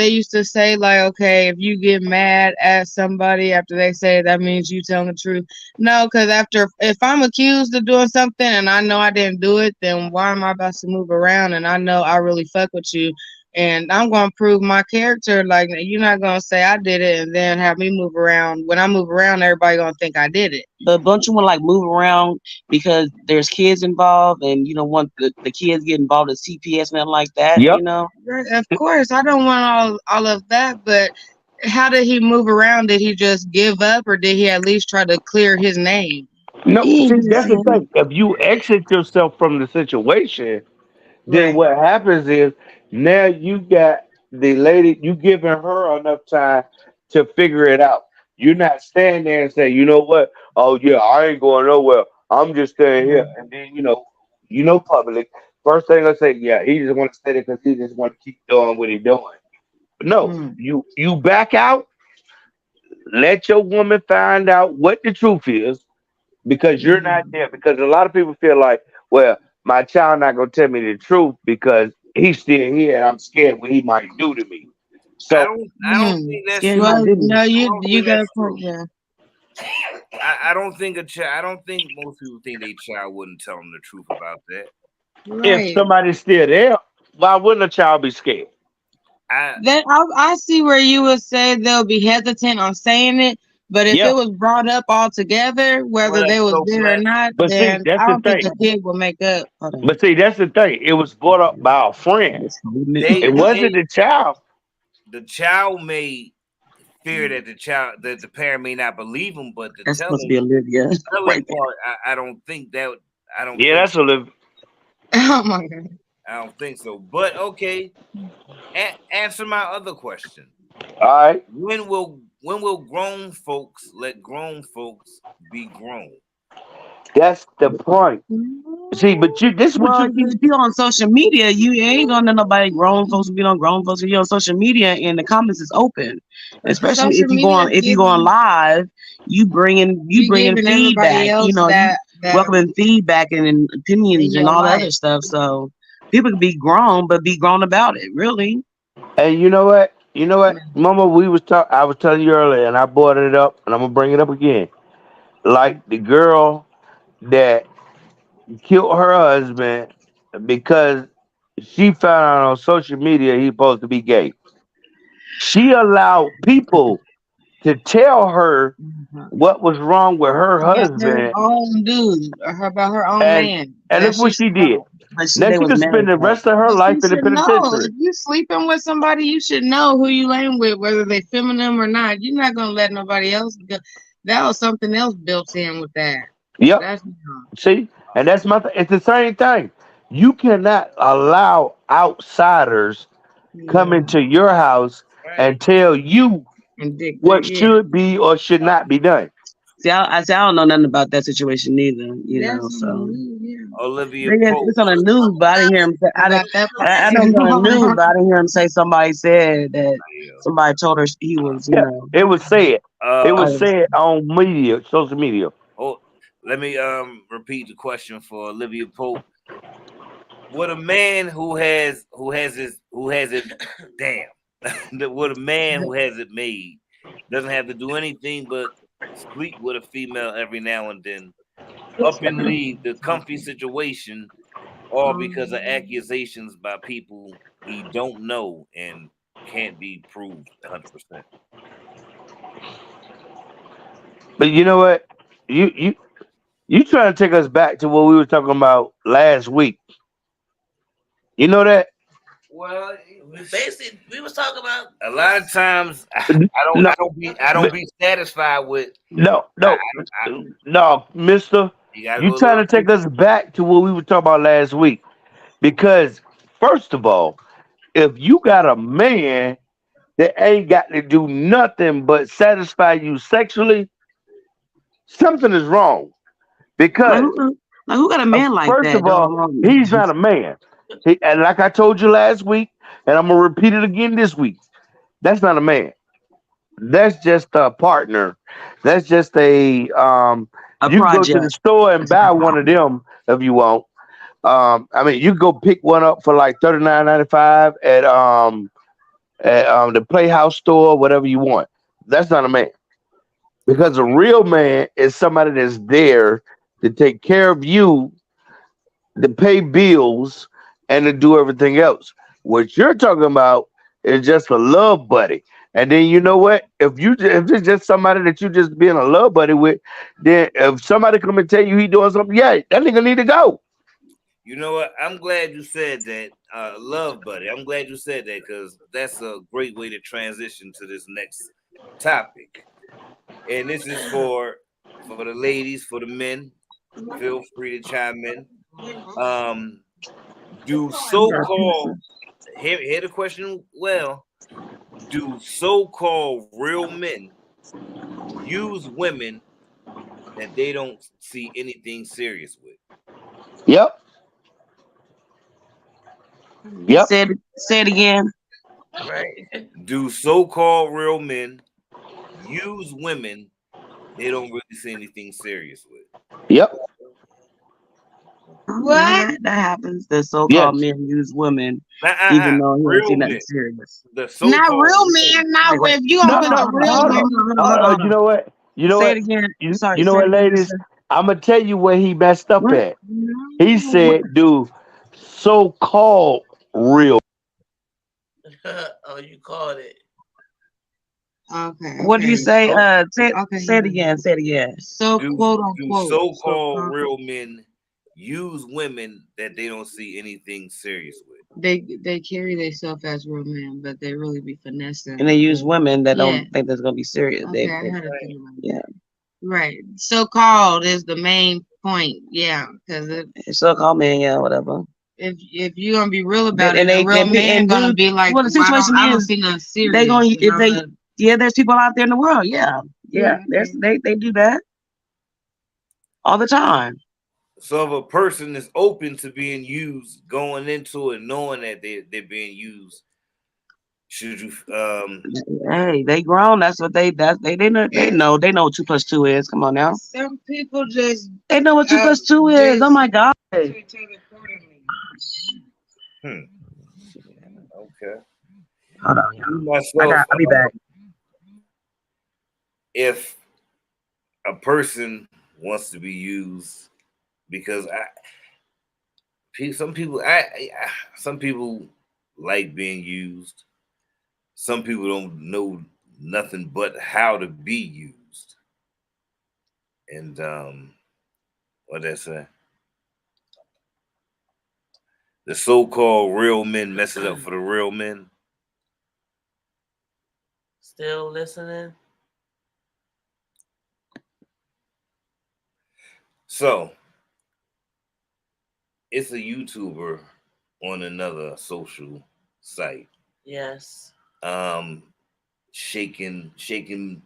used to say like, okay, if you get mad at somebody after they say it, that means you telling the truth. No, because if I'm accused of doing something and I know I didn't do it, then why am I about to move around? And I know I really fuck with you, and I'm gonna prove my character. Like, you're not gonna say I did it and then have me move around. When I move around, everybody gonna think I did it. But don't you want to like move around because there's kids involved, and you don't want the kids get involved in CPS and nothing like that, Yep. you know? Of course, I don't want all of that, but how did he move around? Did he just give up, or did he at least try to clear his name? No, see, that's the thing. If you exit yourself from the situation, then Right. what happens is now you got the lady, you giving her enough time to figure it out. You're not standing there and say, you know what? Oh yeah, I ain't going nowhere. I'm just staying here. And then public. First thing I say, yeah, he just want to stay there because he just want to keep doing what he doing. But no, Mm. you back out. Let your woman find out what the truth is because you're not there. Because a lot of people feel like, well, my child not gonna tell me the truth because he's still here and I'm scared what he might do to me. So I don't think that's Yeah, true. Well, didn't. no, I you don't you think got a that's point. true. Yeah. I don't think I don't think most people think their child wouldn't tell them the truth about that. if Right. somebody's still there, why wouldn't a child be scared? Then I see where you would say they'll be hesitant on saying it, but if Yeah. it was brought up all together, whether Well, they was so there or Black, not, But see, then that's I the don't think thing. the kid will make up. Hold on. But see, that's the thing. It was brought up by a friend. Just holding it. they It wasn't the child. the child may fear that the parent may not believe him, but the That's supposed to be Olivia. telling Right there. part, I don't think that. I don't. Yeah, think that's Olivia. Oh my god. I don't think so. But okay, answer my other question. All right. When will grown folks let grown folks be grown? That's the point. See, but this is what Well, you if you're on social media, you ain't gonna know nobody grown folks be on grown folks. If you're on social media and the comments is open, especially Social if you go on media live, you bringing giving everybody feedback. else You know, you that welcoming feedback and opinions in and your all the life. other stuff. So people can be grown, but be grown about it. Really, And you know what? Mama, I was telling you earlier, and I brought it up, and I'm gonna bring it up again. Like the girl that killed her husband because she found out on social media he's supposed to be gay. She allowed people to tell her what was wrong with her about her husband, own dude or about her own and man. and That look what she did. but Now they she was could married. spend the rest of her But life you in the should know penitentiary. if you sleeping with somebody, you should know who you laying with, whether they feminine or not. You're not gonna let nobody else go. That was something else built in with that. Yep. That's See, and that's it's the same thing. You cannot allow outsiders come into your house and tell you and dick what yeah. should be or should not be done. See, I don't know nothing about that situation neither. You know, That's so. Olivia It's Pope. on the news, but I didn't hear him say. I know it's on the news, but I didn't hear him say somebody said that somebody told her he was, you Yeah, know. it was said. It was Oh. said on media, social media. Oh, let me repeat the question for Olivia Pope. Would a man who has it damn would a man who has it made doesn't have to do anything but sleep with a female every now and then, up and leave the comfy situation, all because of accusations by people he don't know and can't be proved 100%? But you know what? You trying to take us back to what we were talking about last week. You know that? Well, basically, we was talking about A lot of times I don't be satisfied with No, mister. You go trying to take us back to what we were talking about last week. Because first of all, if you got a man that ain't got to do nothing but satisfy you sexually, something is wrong. Because who got a man like first that? of all, he's not a man. And like I told you last week, and I'm gonna repeat it again this week, that's not a man. That's just a partner. That's just a you can go to the store and buy one of them if you want. I mean, you can go pick one up for like $39.95 at the Playhouse store, whatever you want. That's not a man. Because a real man is somebody that's there to take care of you, to pay bills, and to do everything else. What you're talking about is just a love buddy. And then you know what? If it's just somebody that you just being a love buddy with, then if somebody come and tell you he doing something, yeah, that nigga need to go. You know what? I'm glad you said that, love buddy. I'm glad you said that because that's a great way to transition to this next topic. And this is for the ladies, for the men. Feel free to chime in. Do so-called hear the question well? Do so-called real men use women that they don't see anything serious with? Yep. Yep. Say it again. Right. Do so-called real men use women they don't really see anything serious with? Yep. What? That happens. The so-called men use women, even though he don't see nothing serious. Not real men. Not if you don't put a real man. You know what? You know Say what? it again. You know what, ladies? I'm gonna tell you where he messed up at. He said, "Do so-called real." Oh, you called it. Okay. What do you say? Say it again. Say it again. So quote unquote. Do so-called real men use women that they don't see anything serious with? They carry themselves as real men, but they really be finessing. And they use women that don't think that's gonna be serious. Okay, I heard it. Right. So-called is the main point. Yeah, because so-called man, yeah, whatever. If you're gonna be real about it, a real man gonna be like, well, the situation I don't is see nothing serious. They gonna there's people out there in the world. Yeah. They do that all the time. So if a person is open to being used, going into it, knowing that they're being used, should you? Hey, they grown. That's what they know. They know 2 + 2 is. Come on now. Some people just they know what 2 + 2 is. Oh my God. Okay. Hold on, y'all. I'll be back. If a person wants to be used, because some people like being used. Some people don't know nothing but how to be used. And what did I say? The so-called real men mess it up for the real men. Still listening? So, it's a YouTuber on another social site. Yes. Shaking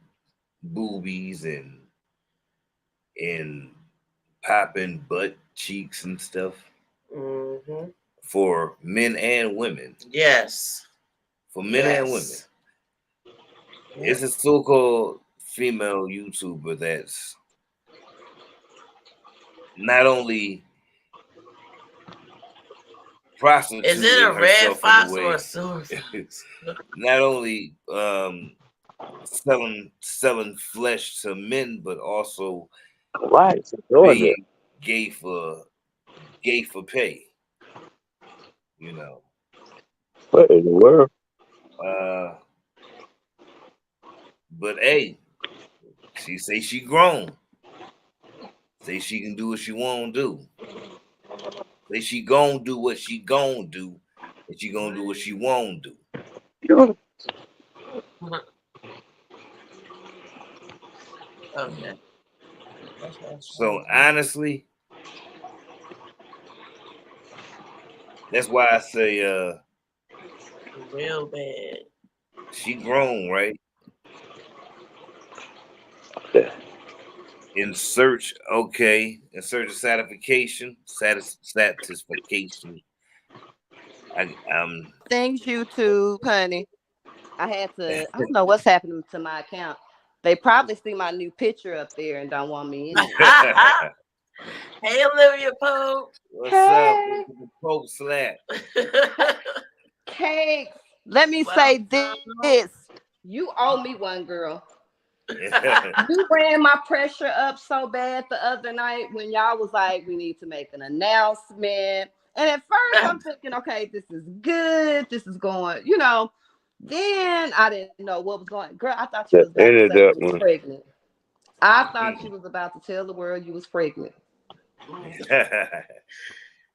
boobies and popping butt cheeks and stuff. Mm-hmm. For men and women. Yes. For men and women. It's a so-called female YouTuber that's not only prostituting. Is it a red fox or a silver? Not only selling flesh to men, but also being gay for pay. You know. What in the world? But hey, she say she grown. Say she can do what she want to do. Say she gonna do what she gonna do, and she gonna do what she won't do. Okay. So honestly, that's why I say real bad. She grown, right? In search of satisfaction. Thanks, YouTube, honey. I don't know what's happening to my account. They probably see my new picture up there and don't want me in it. Hey, Olivia Pope. What's up? Pope slap. Cake. Let me say this. You owe me one, girl. You ran my pressure up so bad the other night when y'all was like, we need to make an announcement. And at first I'm thinking, okay, this is good. this is going, you know. Then I didn't know what was going. Girl, I thought you was about to say you was pregnant. I thought you was about to tell the world you was pregnant.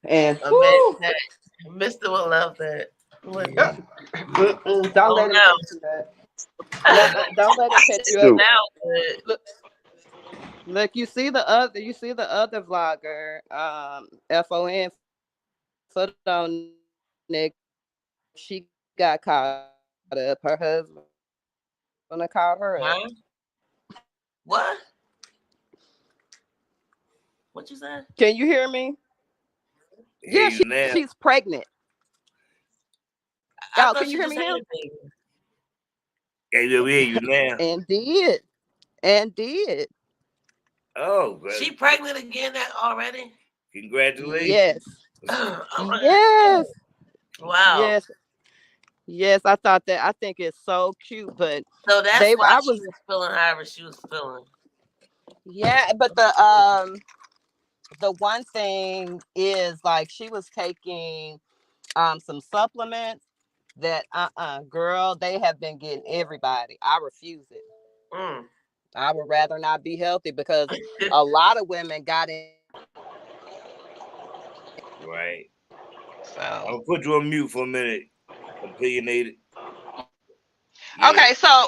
And Mr. will love that. Don't let him catch you that. Don't let him catch you up. Look, you see the other vlogger, FON foot on Nick. She got caught up. Her husband called her up. What? What you said? Can you hear me? Yeah, she's pregnant. Oh, can you hear me now? Yeah, we hear you now. And did. Oh, brother. She pregnant again already? Congratulations. Yes. Yes. Wow. Yes, I thought that. I think it's so cute, but so that's why she was feeling however she was feeling. Yeah, but the one thing is like she was taking some supplements that girl, they have been getting everybody. I refuse it. I would rather not be healthy because a lot of women got in. Right. So I'll put you on mute for a minute. Opinionated. Yeah. Okay, so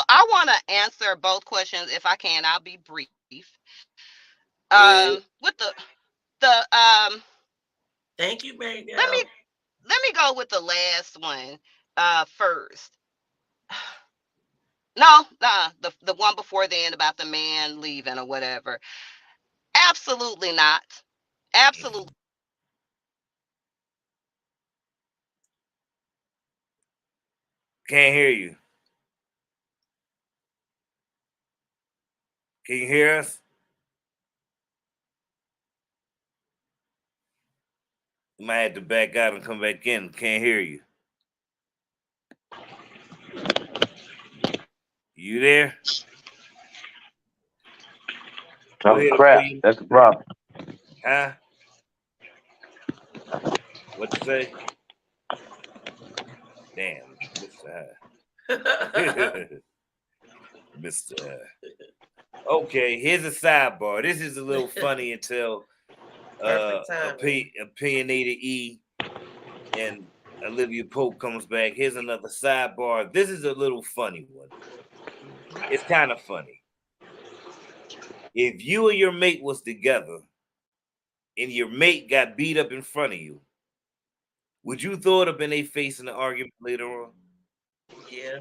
I want to answer both questions if I can. I'll be brief. With the thank you, baby. Let me go with the last one first. No, the one before the end about the man leaving or whatever. Absolutely not. Absolutely. Can't hear you. Can you hear us? You might have to back out and come back in. Can't hear you. You there? Talking crap. That's the problem. Huh? What you say? Damn, Mr. Mr. Okay, here's a sidebar. This is a little funny until Opinionated E and Olivia Pope comes back. Here's another sidebar. This is a little funny one. It's kind of funny. If you and your mate was together and your mate got beat up in front of you, would you throw it up in their face in the argument later on? Yeah.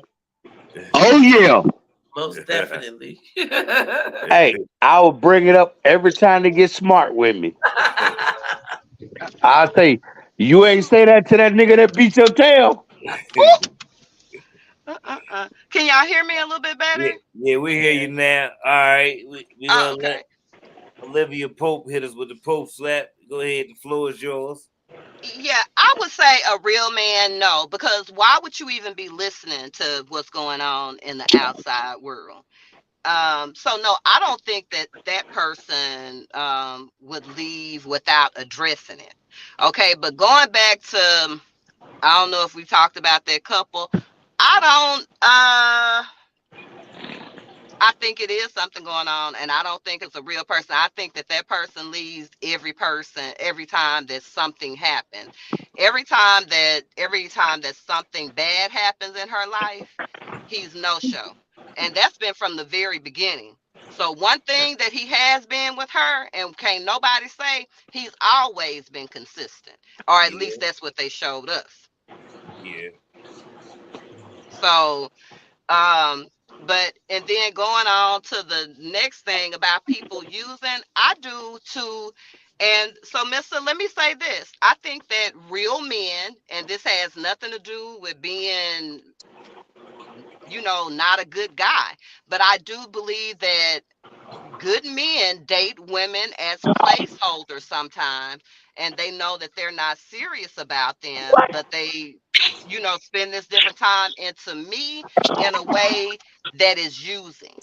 Oh yeah. Most definitely. Hey, I will bring it up every time they get smart with me. I'll say, you ain't say that to that nigga that beat your tail. Can y'all hear me a little bit better? Yeah, we hear you now. All right. We gonna let Olivia Pope hit us with the Pope slap. Go ahead, the floor is yours. Yeah, I would say a real man, no, because why would you even be listening to what's going on in the outside world? So no, I don't think that person would leave without addressing it. Okay, but going back to, I don't know if we talked about that couple. I think it is something going on, and I don't think it's a real person. I think that person leaves every time that something happens. Every time that something bad happens in her life, he's no show. And that's been from the very beginning. So one thing that he has been with her, and can't nobody say, he's always been consistent. Or at least that's what they showed us. Yeah. So, and then going on to the next thing about people using, I do too. And so, Mister, let me say this. I think that real men, and this has nothing to do with being, not a good guy, but I do believe that good men date women as placeholders sometimes, and they know that they're not serious about them, but they, spend this different time into me in a way that is using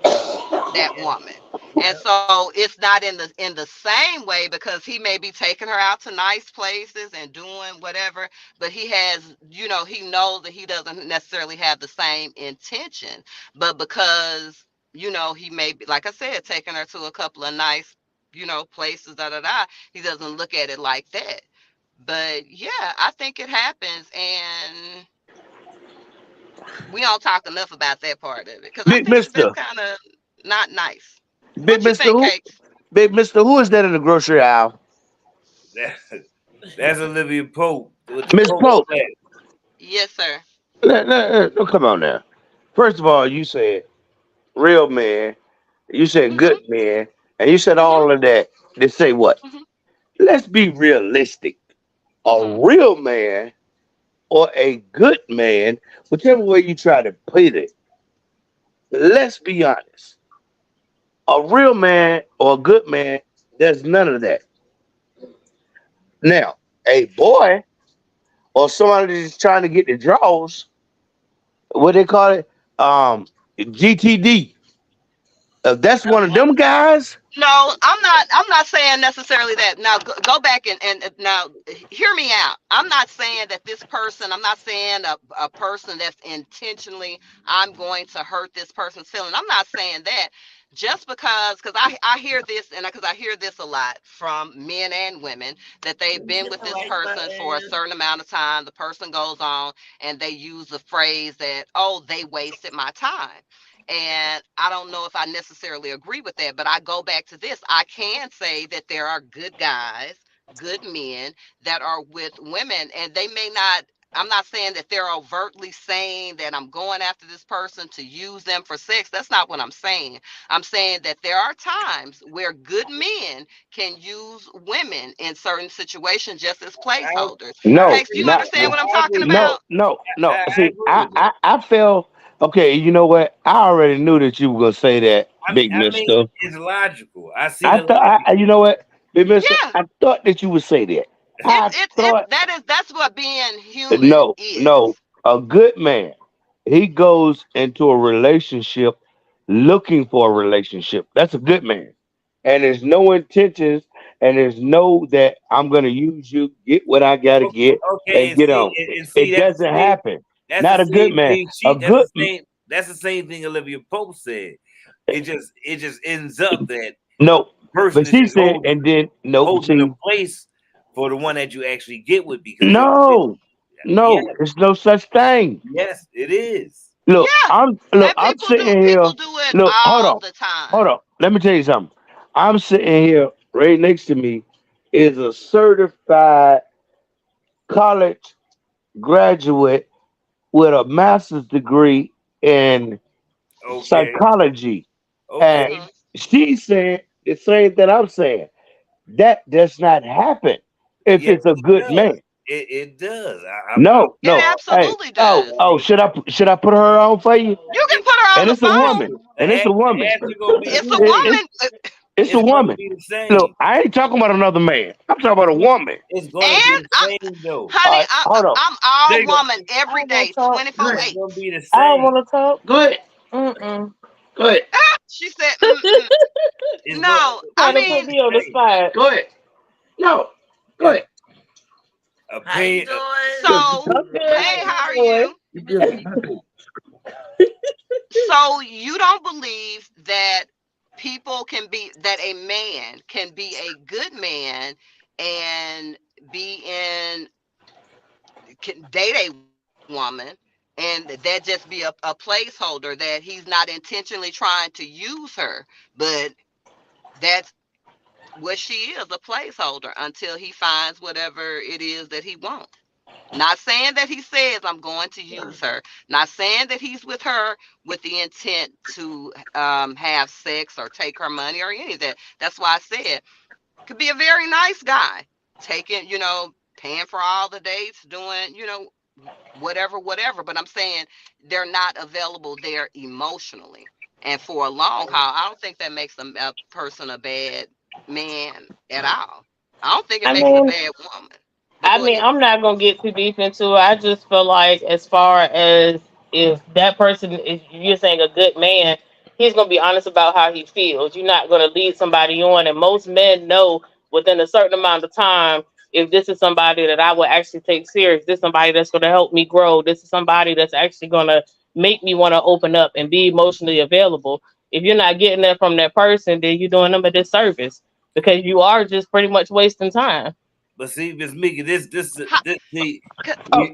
that woman. And so it's not in the same way, because he may be taking her out to nice places and doing whatever, but he has, he knows that he doesn't necessarily have the same intention. But because, he may be, like I said, taking her to a couple of nice, places, he doesn't look at it like that. But yeah, I think it happens, and we don't talk enough about that part of it, because I Big think it's Mister, kind of not nice. Big What you Mister, think, who? Kate? Big Mister, who is that in the grocery aisle? That's Olivia Pope. Miss Pope. Yes, sir. No, come on now. First of all, you said real man, you said good man, and you said all of that. They say what? Let's be realistic. A real man or a good man, whichever way you try to put it, let's be honest. A real man or a good man, there's none of that. Now, a boy or somebody that's trying to get the draws, what they call it, GTD. If that's one of them guys, No, I'm not saying necessarily that. Now go back and now hear me out. I'm not saying that this person, I'm not saying a person that's intentionally, I'm going to hurt this person's feeling. I'm not saying that. Just because I hear this, and because I hear this a lot from men and women, that they've been with this person for a certain amount of time. The person goes on and they use the phrase that, oh, they wasted my time. And I don't know if I necessarily agree with that, but I go back to this. I can say that there are good guys, good men that are with women, and they may not. I'm not saying that they're overtly saying that I'm going after this person to use them for sex. That's not what I'm saying. I'm saying that there are times where good men can use women in certain situations just as placeholders. no, Case, do you understand what I'm talking no, about? no. I See, agree with that. I felt okay. You know what? I already knew that you were gonna say that, Big I mean, Mister. it's logical. I see I the thought, logic. you know what, Big Mister? Yeah. I thought that you would say that. I thought, That's what being human no, is. no. A good man, he goes into a relationship looking for a relationship. That's a good man. And there's no intentions, and there's no that I'm gonna use you, get what I gotta get, Okay, and and get see, on. and see, It doesn't happen. that's Not the a good same man. thing. A good That's the same thing Olivia Pope said. It just ends up that no. the person But is she just said, and then no. holding a See, place for the one that you actually get with, because no, yeah, there's no such thing. yes, it is. Look, Yeah. I'm And sitting people here. do it Look, all the hold time. on. Let me tell you something. I'm sitting here. Right next to me is a certified college graduate with a master's degree in Okay, psychology, and okay. she said the same that I'm saying. That does not happen if Yes, it's a it good does. man. It does. No, It no. Hey, absolutely does. should I put her on for you? You can put her on And the it's a phone. woman. And it's a woman. The answer gonna be the It's a same. woman. It's a It's gonna woman. be the same. Look, I ain't talking about another man. I'm talking about a woman. It's gonna be And the same though. All honey, right, hold on. I'm all Jacob, woman every day, it's 24/8. gonna be the I don't same. want to talk. Go ahead. Mm-mm. Go ahead. She said, mm-mm. It's No, Trying I to put mean, me on the spot. Go ahead. No. Go ahead. How you Opinion. doing? so, I'm good. hey, how are you? So you don't believe that that a man can be a good man and can date a woman, and that just be a placeholder, that he's not intentionally trying to use her, but that's what she is, a placeholder, until he finds whatever it is that he wants. Not saying that he says I'm going to use her. Not saying that he's with her with the intent to have sex or take her money or any of that. That's why I said could be a very nice guy, taking, paying for all the dates, doing, whatever. But I'm saying they're not available there emotionally. And for a long haul, I don't think that makes a person a bad man at all. I don't think it I makes a mean, bad woman. But go ahead. I'm not gonna get too deep into it. I just feel like, as far as if that person is, you're saying a good man, he's gonna be honest about how he feels. You're not gonna lead somebody on, and most men know within a certain amount of time if this is somebody that I will actually take serious. This is somebody that's gonna help me grow. This is somebody that's actually gonna make me want to open up and be emotionally available. If you're not getting that from that person, then you're doing them a disservice because you are just pretty much wasting time. But see, Miss Mika, this, see,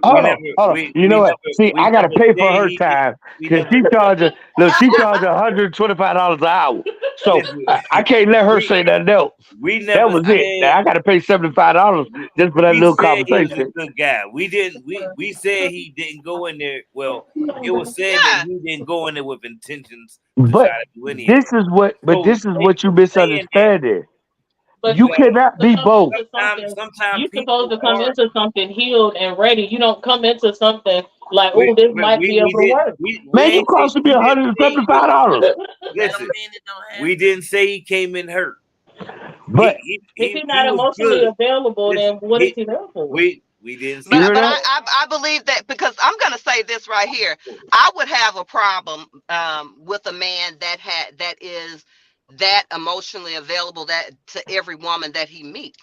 hold on. You know what? See, I gotta pay for her time because she charges. Look, she charges $125 an hour, so I can't let her say nothing else. That was it. Now I gotta pay $75 just for that little conversation. He was a good guy. We said he didn't go in there. Well, it was said that he didn't go in there with intentions to but try to do anything. This is what you misunderstanding. But you cannot be both. Sometimes you're supposed to come into something healed and ready. You don't come into something like, oh, this might be able to work. Man, you costing me $175. Listen, we didn't say he came in hurt. But if he's not emotionally available, then what is he there for? We didn't say but I believe that, because I'm going to say this right here. I would have a problem with a man that is that emotionally available that to every woman that he meets.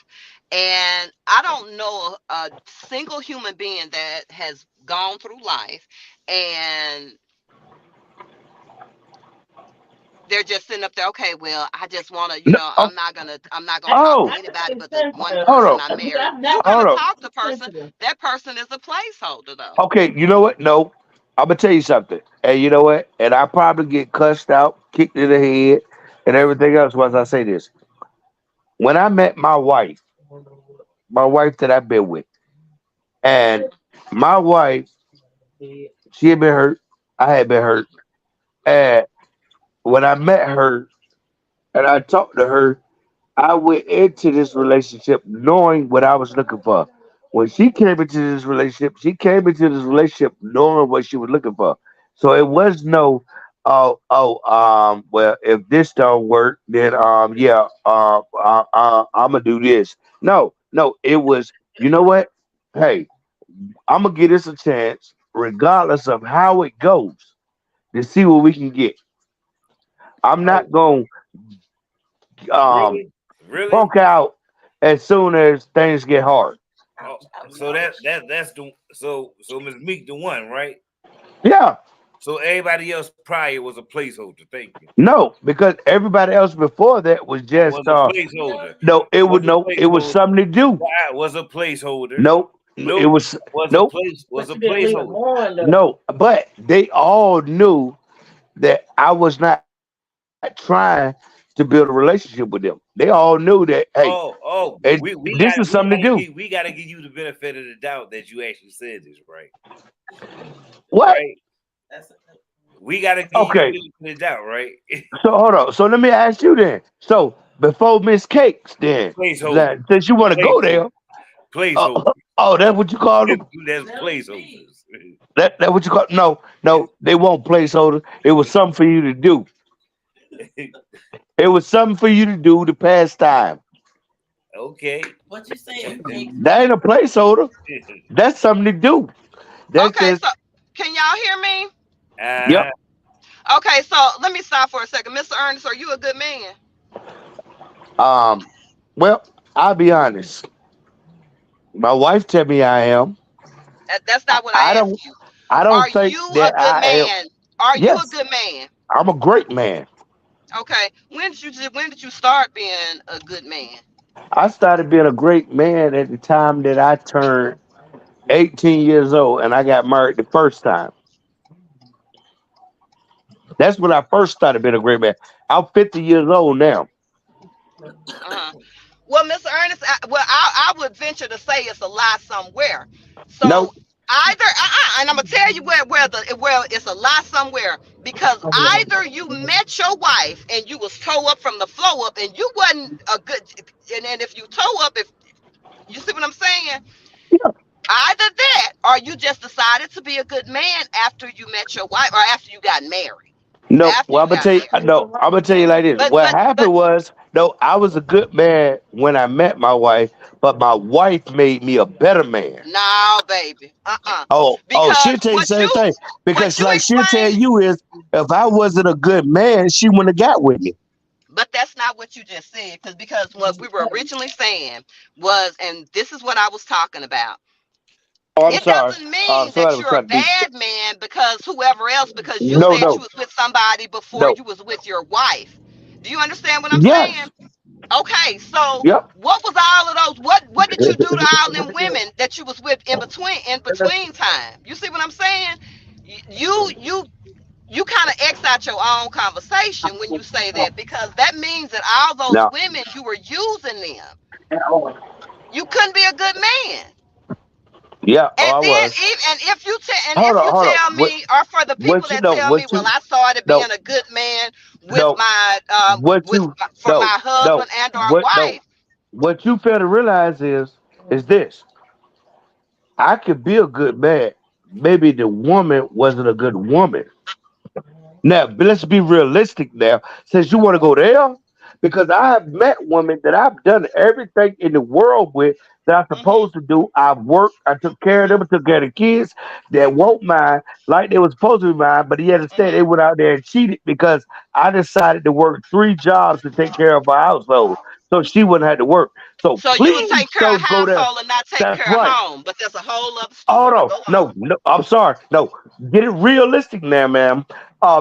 And I don't know a single human being that has gone through life and they're just sitting up there, okay, well, I just want to, I'm not gonna talk to anybody but the one person I married. You're gonna talk to the person. That person is a placeholder, though. Okay, you know what? No, I'm gonna tell you something. And you know what? And I probably get cussed out, kicked in the head, and everything else once I say this. When I met my wife that I've been with, and my wife, she had been hurt, I had been hurt, and when I met her and I talked to her, I went into this relationship knowing what I was looking for. When she came into this relationship, knowing what she was looking for. So it was no, well, if this don't work, then I'm gonna do this. No, it was, you know what? Hey, I'm gonna give this a chance, regardless of how it goes, to see what we can get. I'm not going to punk out as soon as things get hard. Oh, so that's the so Ms. Meek the one, right? Yeah. So everybody else prior was a placeholder. Thank you. No, because everybody else before that was just a placeholder. No, it was something to do. That was a placeholder. Nope. It was a placeholder. No, but they all knew that I was not trying to build a relationship with them. They all knew that. Hey, this is something to do. We got to give you the benefit of the doubt that you actually said this, right? What? Right? We got to give you the benefit of the doubt, right? So hold on. So let me ask you then. So before Miss Cakes, then, since you want to go there, placeholder. That's what you call them. That's placeholders. That what you call? No, they won't placeholder. It was something for you to do. It was something for you to do to pass time. Okay. What you saying? That ain't a placeholder. That's something to do. So can y'all hear me? Yep. Okay, so let me stop for a second. Mr. Ernest, are you a good man? Well, I'll be honest. My wife tell me I am. That's not what I asked you. I don't think that I am. Are you a good man? I'm a great man. Okay. When did you start being a good man? I started being a great man at the time that I turned 18 years old and I got married the first time. That's when I first started being a great man. I'm 50 years old now. Well, Mr. Ernest, I would venture to say it's a lie somewhere. So either, and I'm gonna tell you where it's a lie somewhere, because either you met your wife and you was toe up from the flow up and you wasn't a good, and if you toe up, if you see what I'm saying, either that or you just decided to be a good man after you met your wife or after you got married. No, well, I'm gonna tell you like this. What happened was no, I was a good man when I met my wife, but my wife made me a better man. No, baby. Oh, she'll Because tell you the same thing. what Because you like she'll tell explained, you is if I wasn't a good man, she wouldn't have got with me. but that's not what you just said. Because what we were originally saying was, and this is what I was talking about. Oh, I'm It sorry. doesn't mean Somebody that was you're a trying to be. bad man because whoever else, because you No, said you no, was with somebody before no. you was with your wife. Do you understand what I'm Yes. saying? Okay, so Yep. what was all of those? What did you do to all them women that you was with in between time? You see what I'm saying? You kind of X out your own conversation when you say that, because that means that all those No. women, you were using them. You couldn't be a good man. Yeah. Oh, And I then was. if you Hold on, hold on. tell me, or for the people What you that know? tell me, What well, you I started no being a good man with no? my What you for no my no? husband and our What no? wife. What you fail to realize is this: I could be a good man. Maybe the woman wasn't a good woman. Now, but let's be realistic now. Since you want to go there, because I have met women that I've done everything in the world with that I'm Mhm. supposed to do. I've worked, I took care of them, I took care of the kids that won't mind like they were supposed to be mine, but yet instead they Mhm. went out there and cheated because I decided to work 3 jobs to take care of our household. So she wouldn't have to work. So So you would please take care of don't go there. household and not take That's care of right. home, but that's a whole other Oh story. no, Go no, on. no. I'm sorry. No, get it realistic now, ma'am.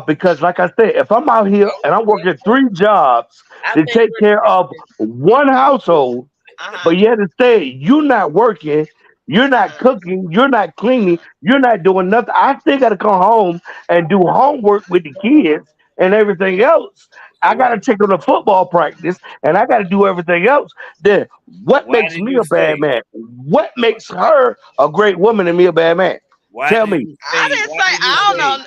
Because like I said, if I'm out here and I'm working 3 jobs I to think take care of one household, Uh huh. but yet instead you're not working, you're not cooking, you're not cleaning, you're not doing nothing. I still got to come home and do homework with the kids and everything else. I got to take them to football practice and I got to do everything else. Then what Why makes did me you a bad stay? man? What makes her a great woman and me a bad man? Why Tell did me. you I stay? didn't Why say, did you I don't stay? know.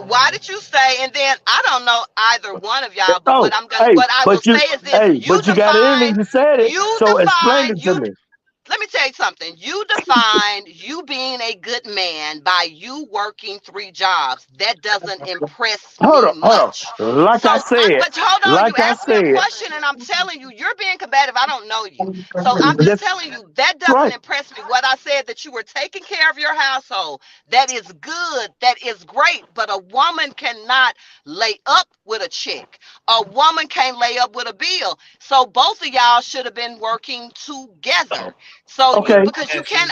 Why did you say? And then I don't know either one of y'all, but Oh, what I will say is this: but you got in and you said it. So explain it to you me. let me tell you something. You defined you being a good man by you working 3 jobs. That doesn't impress me Hold much. on. Like So, I said, but hold on. You like I asked me a said, question, and I'm telling you, you're being combative. I don't know you, so I'm just that's telling you that doesn't right. impress me. What I said, that you were taking care of your household, that is good, that is great. But a woman cannot lay up with a chick. A woman can't lay up with a bill. So both of y'all should have been working together. So you, Okay. because you Yes, can't,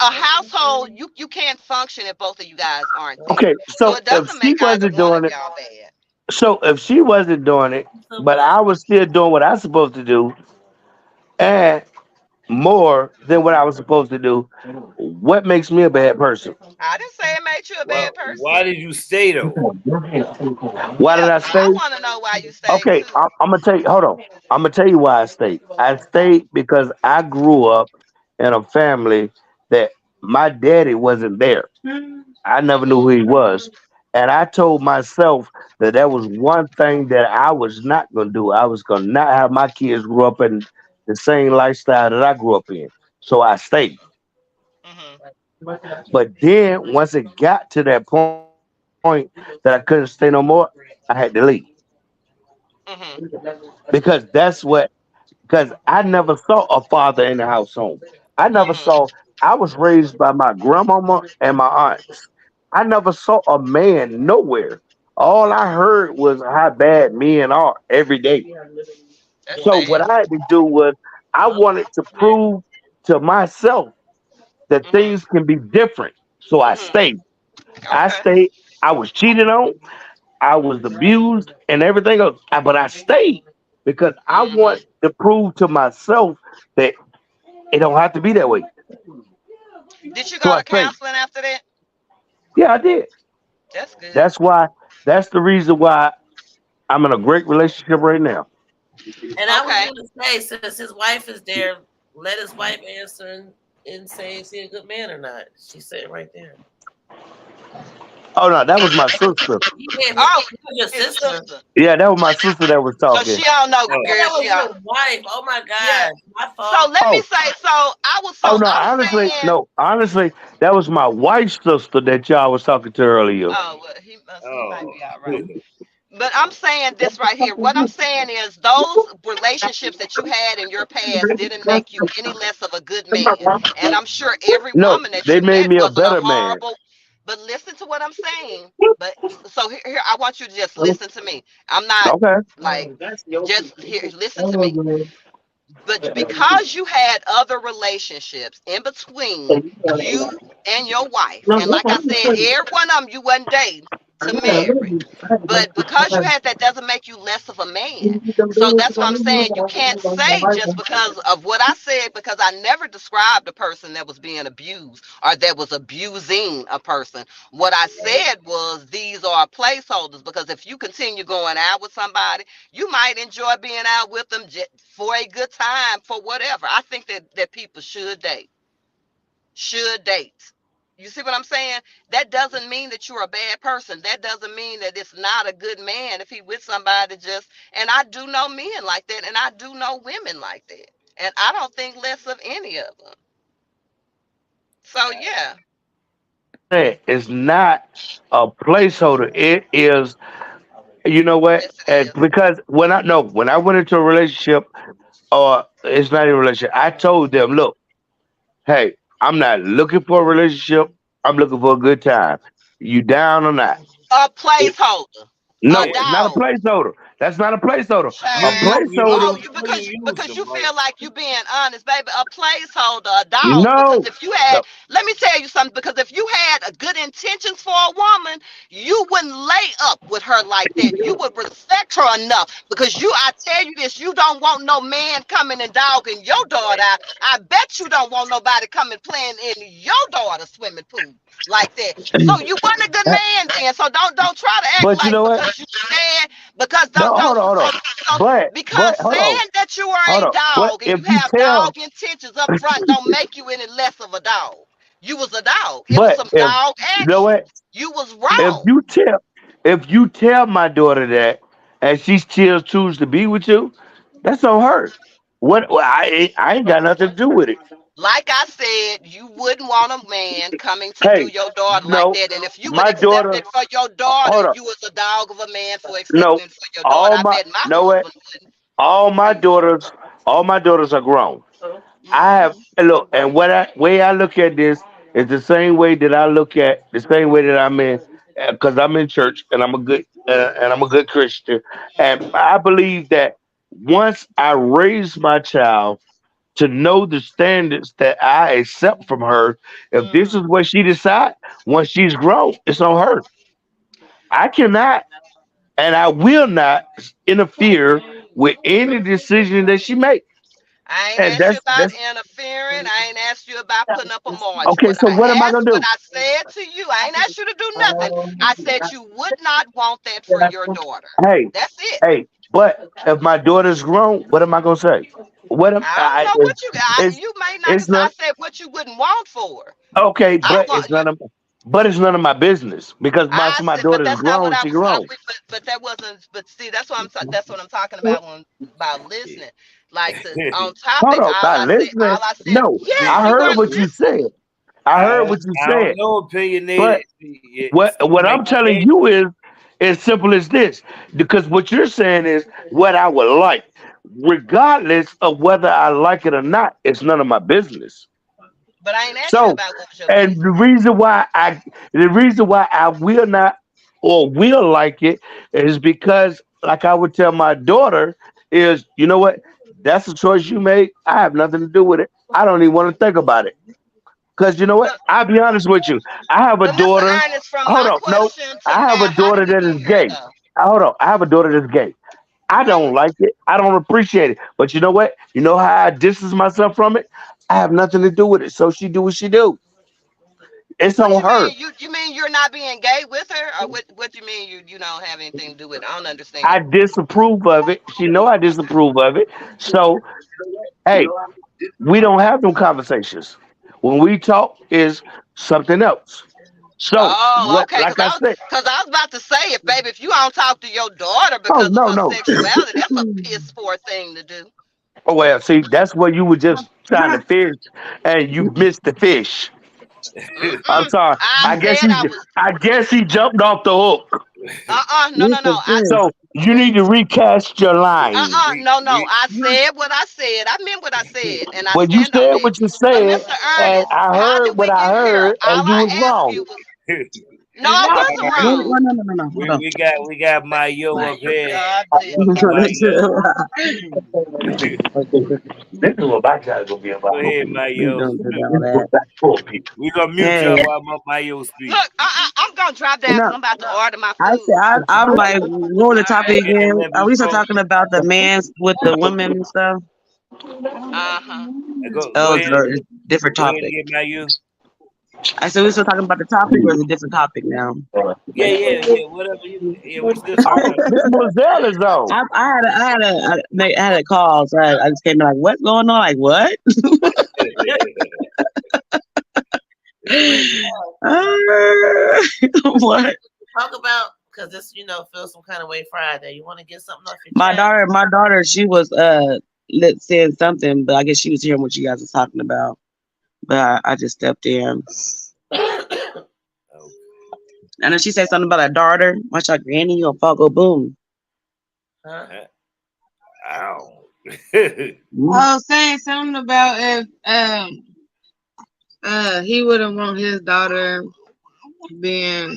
a household, you can't function if both of you guys aren't there. Okay. So So it if doesn't she make either wasn't one of doing it, y'all bad. so if she wasn't doing it, but I was still doing what I was supposed to do, and more than what I was supposed to do, what makes me a bad person? I didn't say it made you a well, bad person. why did you stay though? Why did Yeah, I I stay? want to know why you stayed Okay, too. I'm gonna tell you. Hold on. I'm gonna tell you why I stayed. I stayed because I grew up in a family that my daddy wasn't there. I never knew who Mhm. he was, and I told myself that that was one thing that I was not gonna do. I was gonna not have my kids grow up in the same lifestyle that I grew up in. So I stayed. Mhm. But then once it got to that point that I couldn't stay no more, I had to leave Mhm. because that's what because I never saw a father in the house home. I never Mhm. saw. I was raised by my grandmama and my aunts. I never saw a man nowhere. All I heard was how bad men are every day. That's So what sad. I had to do was I wanted to prove to myself that Mhm. things can be different. So I Mhm. stayed. I Okay. stayed. I was cheated on. I was abused and everything else. But I stayed because I Mhm. want to prove to myself that it don't have to be that way. Did you So go I to stayed. counseling after that? Yeah, I did. That's good. That's why. That's the reason why I'm in a great relationship right now. And I was Okay. going to say, since his wife is there, let his wife answer and say, is he a good man or not? She said right there. Oh no, that was my sister. Yeah, but Oh, it was your his sister. sister. Yeah, that was my sister that was So talking. she don't know, I Oh, thought girl. that She was don't. your wife. Oh my Yeah. God, my So fault. let me Oh, say. So oh no, I'm honestly, saying. no, honestly, that was my wife's sister that y'all was talking to earlier. Oh well, he might oh. be all right. But I'm saying this right here. What I'm saying is those relationships that you had in your past didn't make you any less of a good man. And I'm sure every No, woman that they you made met me a wasn't a better man. horrible. But listen to what I'm saying. But so here, I want you to just listen to me. I'm not Okay. like just here. Listen to me. But because you had other relationships in between you and your wife, and like I said, every one of them you wasn't dating to marry. But because you had that doesn't make you less of a man. So that's what I'm saying. You can't say just because of what I said, because I never described a person that was being abused or that was abusing a person. What I said was these are placeholders, because if you continue going out with somebody, you might enjoy being out with them for a good time, for whatever. I think that people should date. Should date. You see what I'm saying? That doesn't mean that you're a bad person. That doesn't mean that it's not a good man if he with somebody just, and I do know men like that, and I do know women like that. And I don't think less of any of them. So yeah. It's not a placeholder. It is, you know what? Yes, it And is. because when I went into a relationship, or it's not a relationship, I told them, look, hey, I'm not looking for a relationship. I'm looking for a good time. You down or not? A placeholder. A No, it's not a dog. placeholder. That's not a placeholder. A Child. Oh, placeholder, because you feel like you being honest, baby. A placeholder, a dog. Because no. if you had, No. let me tell you something. Because if you had a good intentions for a woman, you wouldn't lay up with her like that. You would respect her enough. Because I tell you this, you don't want no man coming and dogging your daughter out. I bet you don't want nobody coming playing in your daughter's swimming pool like that. So you weren't a good man then. So don't try to act But you like know what? because you said, because No, don't hold on. so because Hold on. saying that you are Hold a on. What dog and you if you have tell? dog intentions up front don't make you any less of a dog. You was a dog. It was But some if dog you know action. what? You was If wrong. you tell, if you tell my daughter that, and she still chooses to be with you, that's on her. What? Well, I ain't got nothing to do with it. Like I said, you wouldn't want a man coming to do Hey, your daughter like no, that. And if you would my accept daughter. it for your daughter, Hold on. you was a dog of a man for No, accepting it for your daughter. I bet my know what? husband wouldn't. All my daughters, all my daughters are grown. I have Hmm. and look, and way I look at this is the same way that I look at the same way that I'm in, because I'm in church and I'm a good Christian, and I believe that once I raise my child to know the standards that I accept from her, if this is Hmm. what she decides, once she's grown, it's on her. I cannot and I will not interfere with any decision that she makes. I ain't And asked you about that's interfering. I ain't asked you about putting up a margin. okay. So what am I gonna What do? I said to you, I ain't asked you to do nothing. I said you would not want that for your daughter. Hey, That's it. hey, but if my daughter's grown, what am I gonna say? What am I don't I? know what you got. It's You may not. it's I not said what you wouldn't want for her. okay, I but want you. it's none of my business because I my said, but daughter's that's not what grown. I She was. grown. But that wasn't. But see, that's what I'm talking about when about listening. Like on Hold topic, on, not listening. all I said, No, yes, I you heard weren't what you listening. said. I heard what you I don't said. know, opinionated. But what I'm telling you is as simple as this. Because what you're saying is what I would like. Regardless of whether I like it or not, it's none of my business. But I ain't asked you So about what was your and business. the reason why I will not or will like it is because like I would tell my daughter is, you know what? That's a choice you make. I have nothing to do with it. I don't even want to think about it. Because you know what? But I'll be honest with you. I have a but Mr. daughter. Ernest, from Hold my on. No, question to I have a now, how daughter did we that get is here gay. though? Hold on. I have a daughter that's gay. I Hmm. don't like it. I don't appreciate it. But you know what? You know how I distance myself from it? I have nothing to do with it. So she do what she do. It's What on you her. mean? You mean you're not being gay with her, or what you mean you don't have anything to do with it? I don't I understand. disapprove of it. She know I disapprove of it. So hey, we don't have no conversations. When we talk is something else. So Oh, what? okay. Like I said, Cause I was about to say, if baby, if you don't talk to your daughter oh because of no, her no. sexuality, that's a piss poor thing to do. Oh well, see, that's where you were just trying to fish, and you missed the fish. I'm Mm-mm. sorry. I said I was. I guess he jumped off the hook. No. So you need to recast your line. No. I said what I said. I meant what I said, and I Well, you stand on said that. what you But said, Mr. and Ernest, I how heard did we what I get here? heard, All and you I was asked wrong. you was no, I wasn't wrong. No. Hold on. we got Mayo up here. God bless. This is what my child gonna be about. Go ahead, Mayo. Don't do all that. We gonna mute Hey. y'all while Mayo speak. Look, I'm gonna drop down because I'm about to order my I food. said I'm like, what was the topic And again? let Are me we still go. talking about the man's with the women and stuff? Go Oh, ahead. it's a different Go ahead topic. and get Mayo. I said we're still talking about the topic, or is it a different topic now? Yeah. Whatever. We still talking. This Mozelle is on. I had a call, so I just came in like, what's going on? Like, what? What? Talk about, because this, feel some kind of way Friday. You want to get something off your My chest? daughter, she was saying something, but I guess she was hearing what you guys was talking about. But I just stepped in. I know she said something about a daughter. Watch out, granny, you'll fall, go boom. Huh? Ow. Oh, saying something about if he wouldn't want his daughter being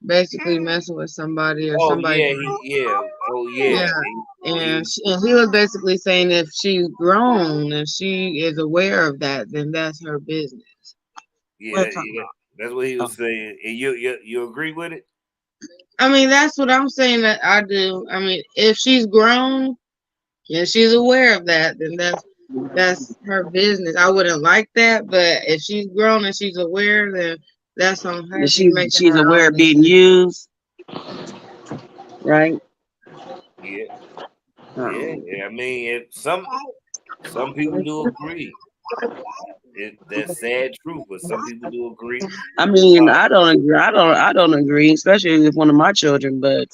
basically messing with somebody or somebody. Yeah. And he was basically saying if she's grown and she is aware of that, then that's her business. Yeah. That's what he was saying. And you agree with it? I mean, that's what I'm saying that I do. I mean, if she's grown and she's aware of that, then that's her business. I wouldn't like that, but if she's grown and she's aware, then that's on her. She's aware of being used, right? Yeah. I mean, if some people do agree. That's sad truth, but some people do agree. I mean, I don't agree. I don't agree, especially with one of my children. But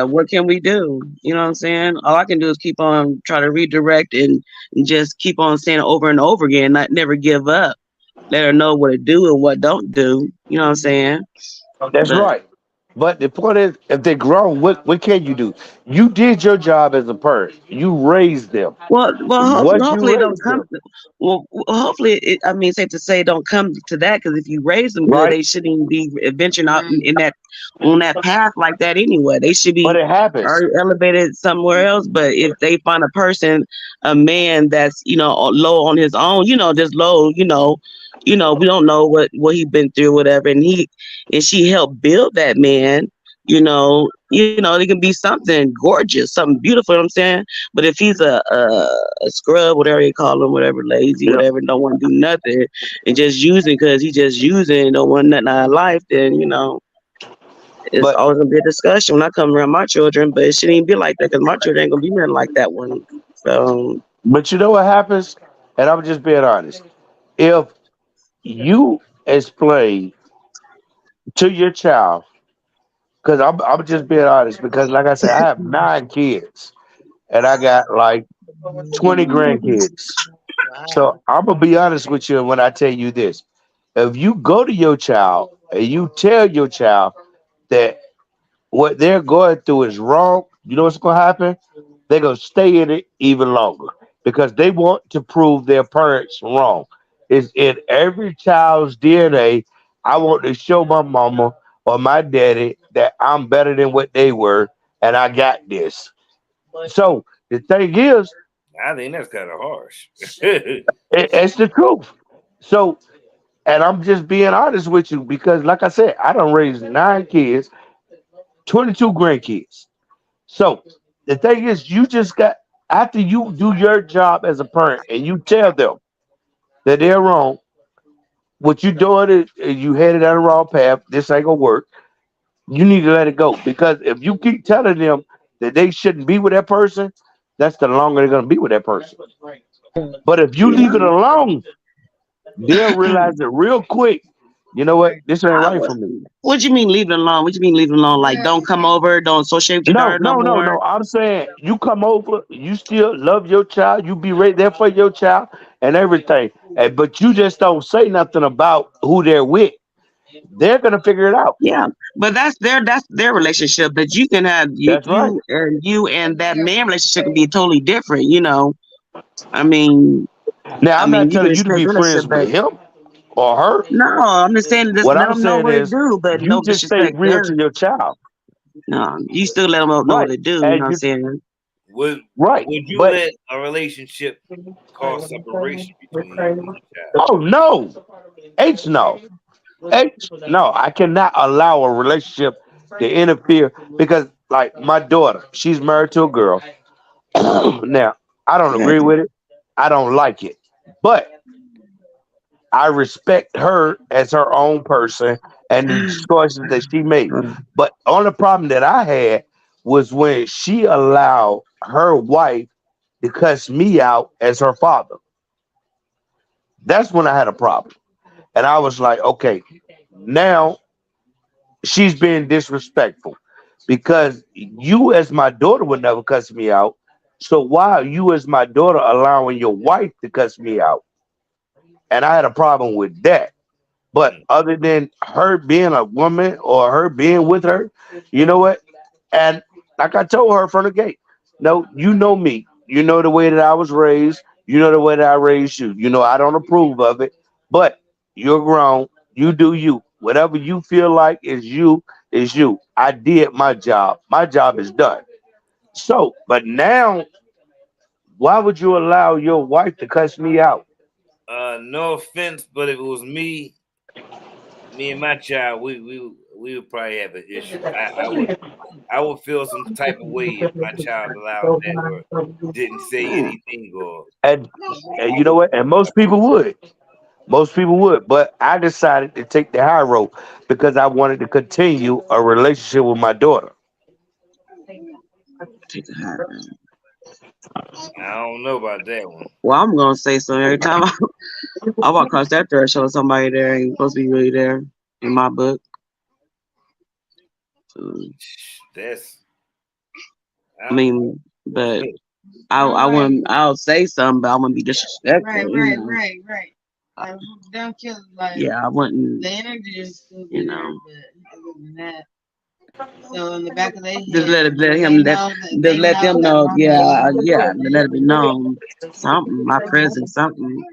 what can we do? You know what I'm saying? All I can do is keep on try to redirect and just keep on saying it over and over again, not never give up. Let her know what to do and what don't do. You know what I'm saying? That's right. But the point is, if they're grown, what can you do? You did your job as a parent. You raised them. Well, hopefully it don't raised come. Hopefully, safe to say, don't come to that. Because if you raise them good, Right. they shouldn't even be venturing out in that on that path like that anyway. They should be But it happens. already elevated somewhere else. But if they find a man that's low on his own, just low, we don't know what he been through, whatever, and she helped build that man. It can be something gorgeous, something beautiful. You know what I'm saying, but if he's a scrub, whatever you call him, whatever, lazy, whatever, don't want to do nothing and just using because he just using and don't want nothing out of life, then it's always gonna be a discussion when I come around my children. But it shouldn't even be like that because my children ain't gonna be nothing like that one. So, but you know what happens, and I'm just being honest. If you explain to your child, because I'm just being honest, because like I said, I have 9 kids and I got like 20 grandkids. So I'm gonna be honest with you when I tell you this. If you go to your child and you tell your child that what they're going through is wrong, you know what's gonna happen? They're gonna stay in it even longer because they want to prove their parents wrong. It's in every child's DNA. I want to show my mama or my daddy that I'm better than what they were and I got this. So the thing is, I think that's kind of harsh. it's the truth. So, and I'm just being honest with you because, like I said, I done raised 9 kids, 22 grandkids. So the thing is, you just got, after you do your job as a parent and you tell them that they're wrong, what you're doing is you headed down the wrong path. This ain't gonna work. You need to let it go because if you keep telling them that they shouldn't be with that person, that's the longer they're gonna be with that person. But if you leave it alone, they'll realize it real quick. You know what? This ain't right for me. What do you mean leave it alone? What do you mean leave it alone? Like don't come over, don't associate with your daughter no more? No. I'm saying you come over, you still love your child, you be right there for your child and everything. But you just don't say nothing about who they're with. they're gonna figure it out. Yeah, but that's their relationship. But you can have That's right. you and that man relationship can be totally different. You know, I mean, Now I'm not you can telling you to expect be friends relationship, but with him or her. no, I'm just saying just What let I'm them know saying what to is do, but you no just stay disrespect real to them. your child. No, you still let them know Right. what to do. You know And what I'm you saying? right. Would you But let a relationship cause separation between you and your child? oh no. H no. No, I cannot allow a relationship to interfere because like my daughter, she's married to a girl. Now, I don't Yeah. agree with it. I don't like it. But I respect her as her own person and the choices that she made. But the only problem that I had was when she allowed her wife to cuss me out as her father. That's when I had a problem. And I was like, okay, now she's being disrespectful because you, as my daughter, would never cuss me out. So why are you, as my daughter, allowing your wife to cuss me out? And I had a problem with that. But other than her being a woman or her being with her, you know what? And like I told her from the gate, no, you know me. You know the way that I was raised. You know the way that I raised you. You know I don't approve of it, but you're grown. You do you. Whatever you feel like is you is you. I did my job. My job is done. So, but now, why would you allow your wife to cuss me out? No offense, but if it was me and my child, we would probably have an issue. I would feel some type of way if my child allowed that or didn't say anything or And you know what? And most people would. Most people would, but I decided to take the high road because I wanted to continue a relationship with my daughter. I don't know about that one. Well, I'm gonna say so every time I walk across that threshold, somebody there ain't supposed to be really there in my book. That's. I mean, but I'll say something, but I wouldn't be disrespectful. Right. Don't kill Yeah, I wouldn't. the energy is still You there, know. but other than that. So in the back of their head, Just let them that know. my Yeah, baby. let it be known. Something, my presence, something,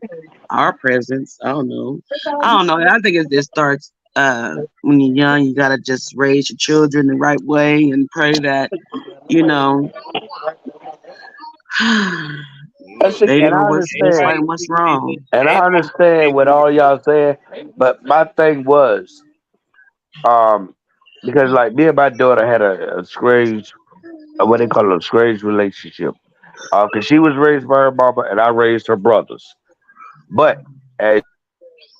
our presence. I don't know. I think it starts when you're young. You gotta just raise your children the right way and pray that you know they And know I what's right understand, and what's wrong. and I understand what all y'all saying, but my thing was, um, because like me and my daughter had a strange, what they call it, a strange relationship. Because she was raised by her mama and I raised her brothers. But as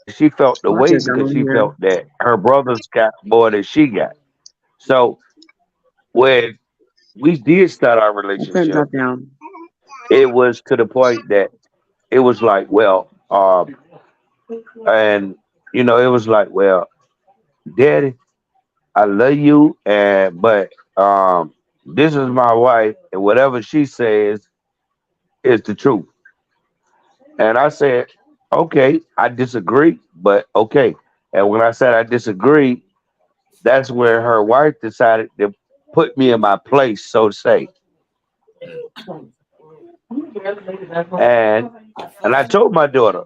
she felt the Well, I way just got because on she here. felt that her brothers got more than she got. So when we did start our Okay, relationship, drop down. it was to the point that it was like, well, and it was like, well, Daddy, I love you, and but this is my wife, and whatever she says is the truth. And I said, okay, I disagree, but okay. And when I said I disagree, that's where her wife decided to put me in my place, so to say. And I told my daughter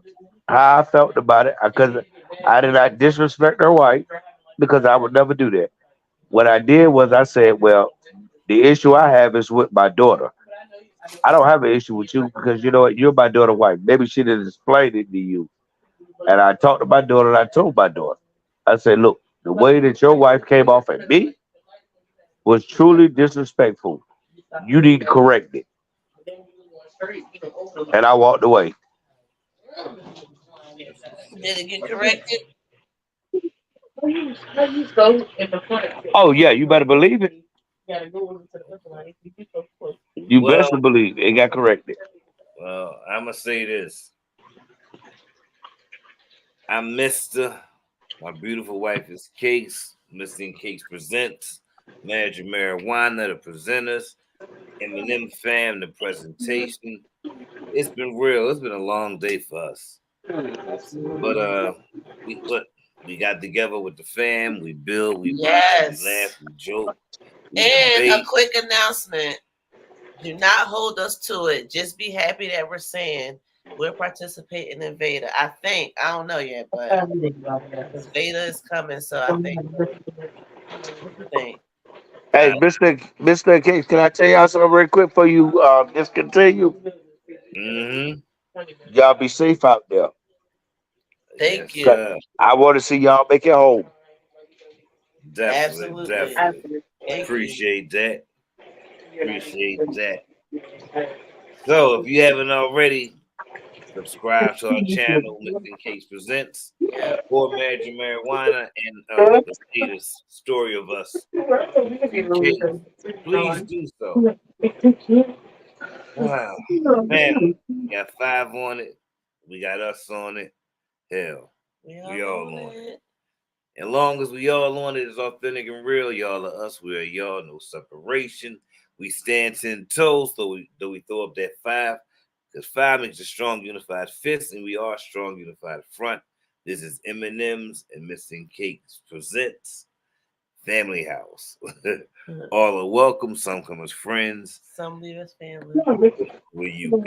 how I felt about it because I did not disrespect her wife because I would never do that. What I did was I said, well, the issue I have is with my daughter. I don't have an issue with you because you know what, you're my daughter's wife. Maybe she didn't explain it to you. And I talked to my daughter and I told my daughter, I said, look, the way that your wife came off at me was truly disrespectful. You need to correct it. And I walked away. Did it get corrected? Oh yeah, you better believe it. You Well, best believe it got corrected. well, I'm gonna say this. I'm Mr. My beautiful wife is Case. Mr. and Case presents Magic Marijuana, the presenters, Eminem fam, the presentation. It's been real. It's been a long day for us. But what We got together with the fam. We build. We Yes. we laugh. We joke. We And debate. a quick announcement. Do not hold us to it. Just be happy that we're saying we're participating in Veda. I think. I don't know yet, but Veda is coming, so I think. What do you think? Hey, Mr. Case, can I tell y'all something real quick for you discontinue? Y'all be safe out there. Thank you. 'Cause I want to see y'all make it home. Definitely. Absolutely. Appreciate that. Appreciate that. So if you haven't already, subscribe to our channel, Missing Case Presents, or Magic Marijuana, and the latest story of us. Case. Please do so. Wow. Man, we got 5 on it. We got us on it. Hell, we all on it. As long as we all on it, it's authentic and real. Y'all are us. We are y'all. No separation. We stand 10 toes, though we throw up that 5. Because 5 makes a strong, unified fist, and we are a strong, unified front. This is M&M's and Missing Cakes Presents Family House. All are welcome. Some come as friends. Some leave as family. Will you?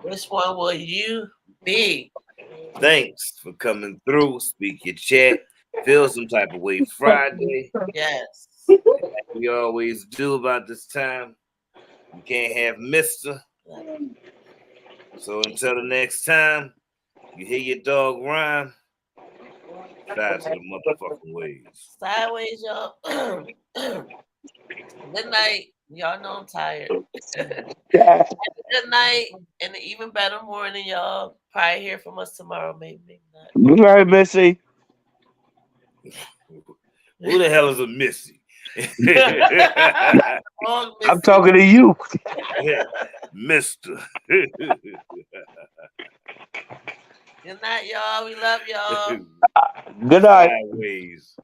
Which one will you be? Thanks for coming through. Speak your chat. Feel some type of way Friday. Yes. Like we always do about this time. You can't have Mr. So until the next time, you hear your dog rhyme. Shout to the motherfucking ways. Sideways, y'all. Good night. Y'all know I'm tired. Good night and an even better morning, y'all. Probably hear from us tomorrow, maybe not. Good night, Missy. Who the hell is a Missy? I'm talking to you. Mister. Good night, y'all. We love y'all. Good night. Sideways.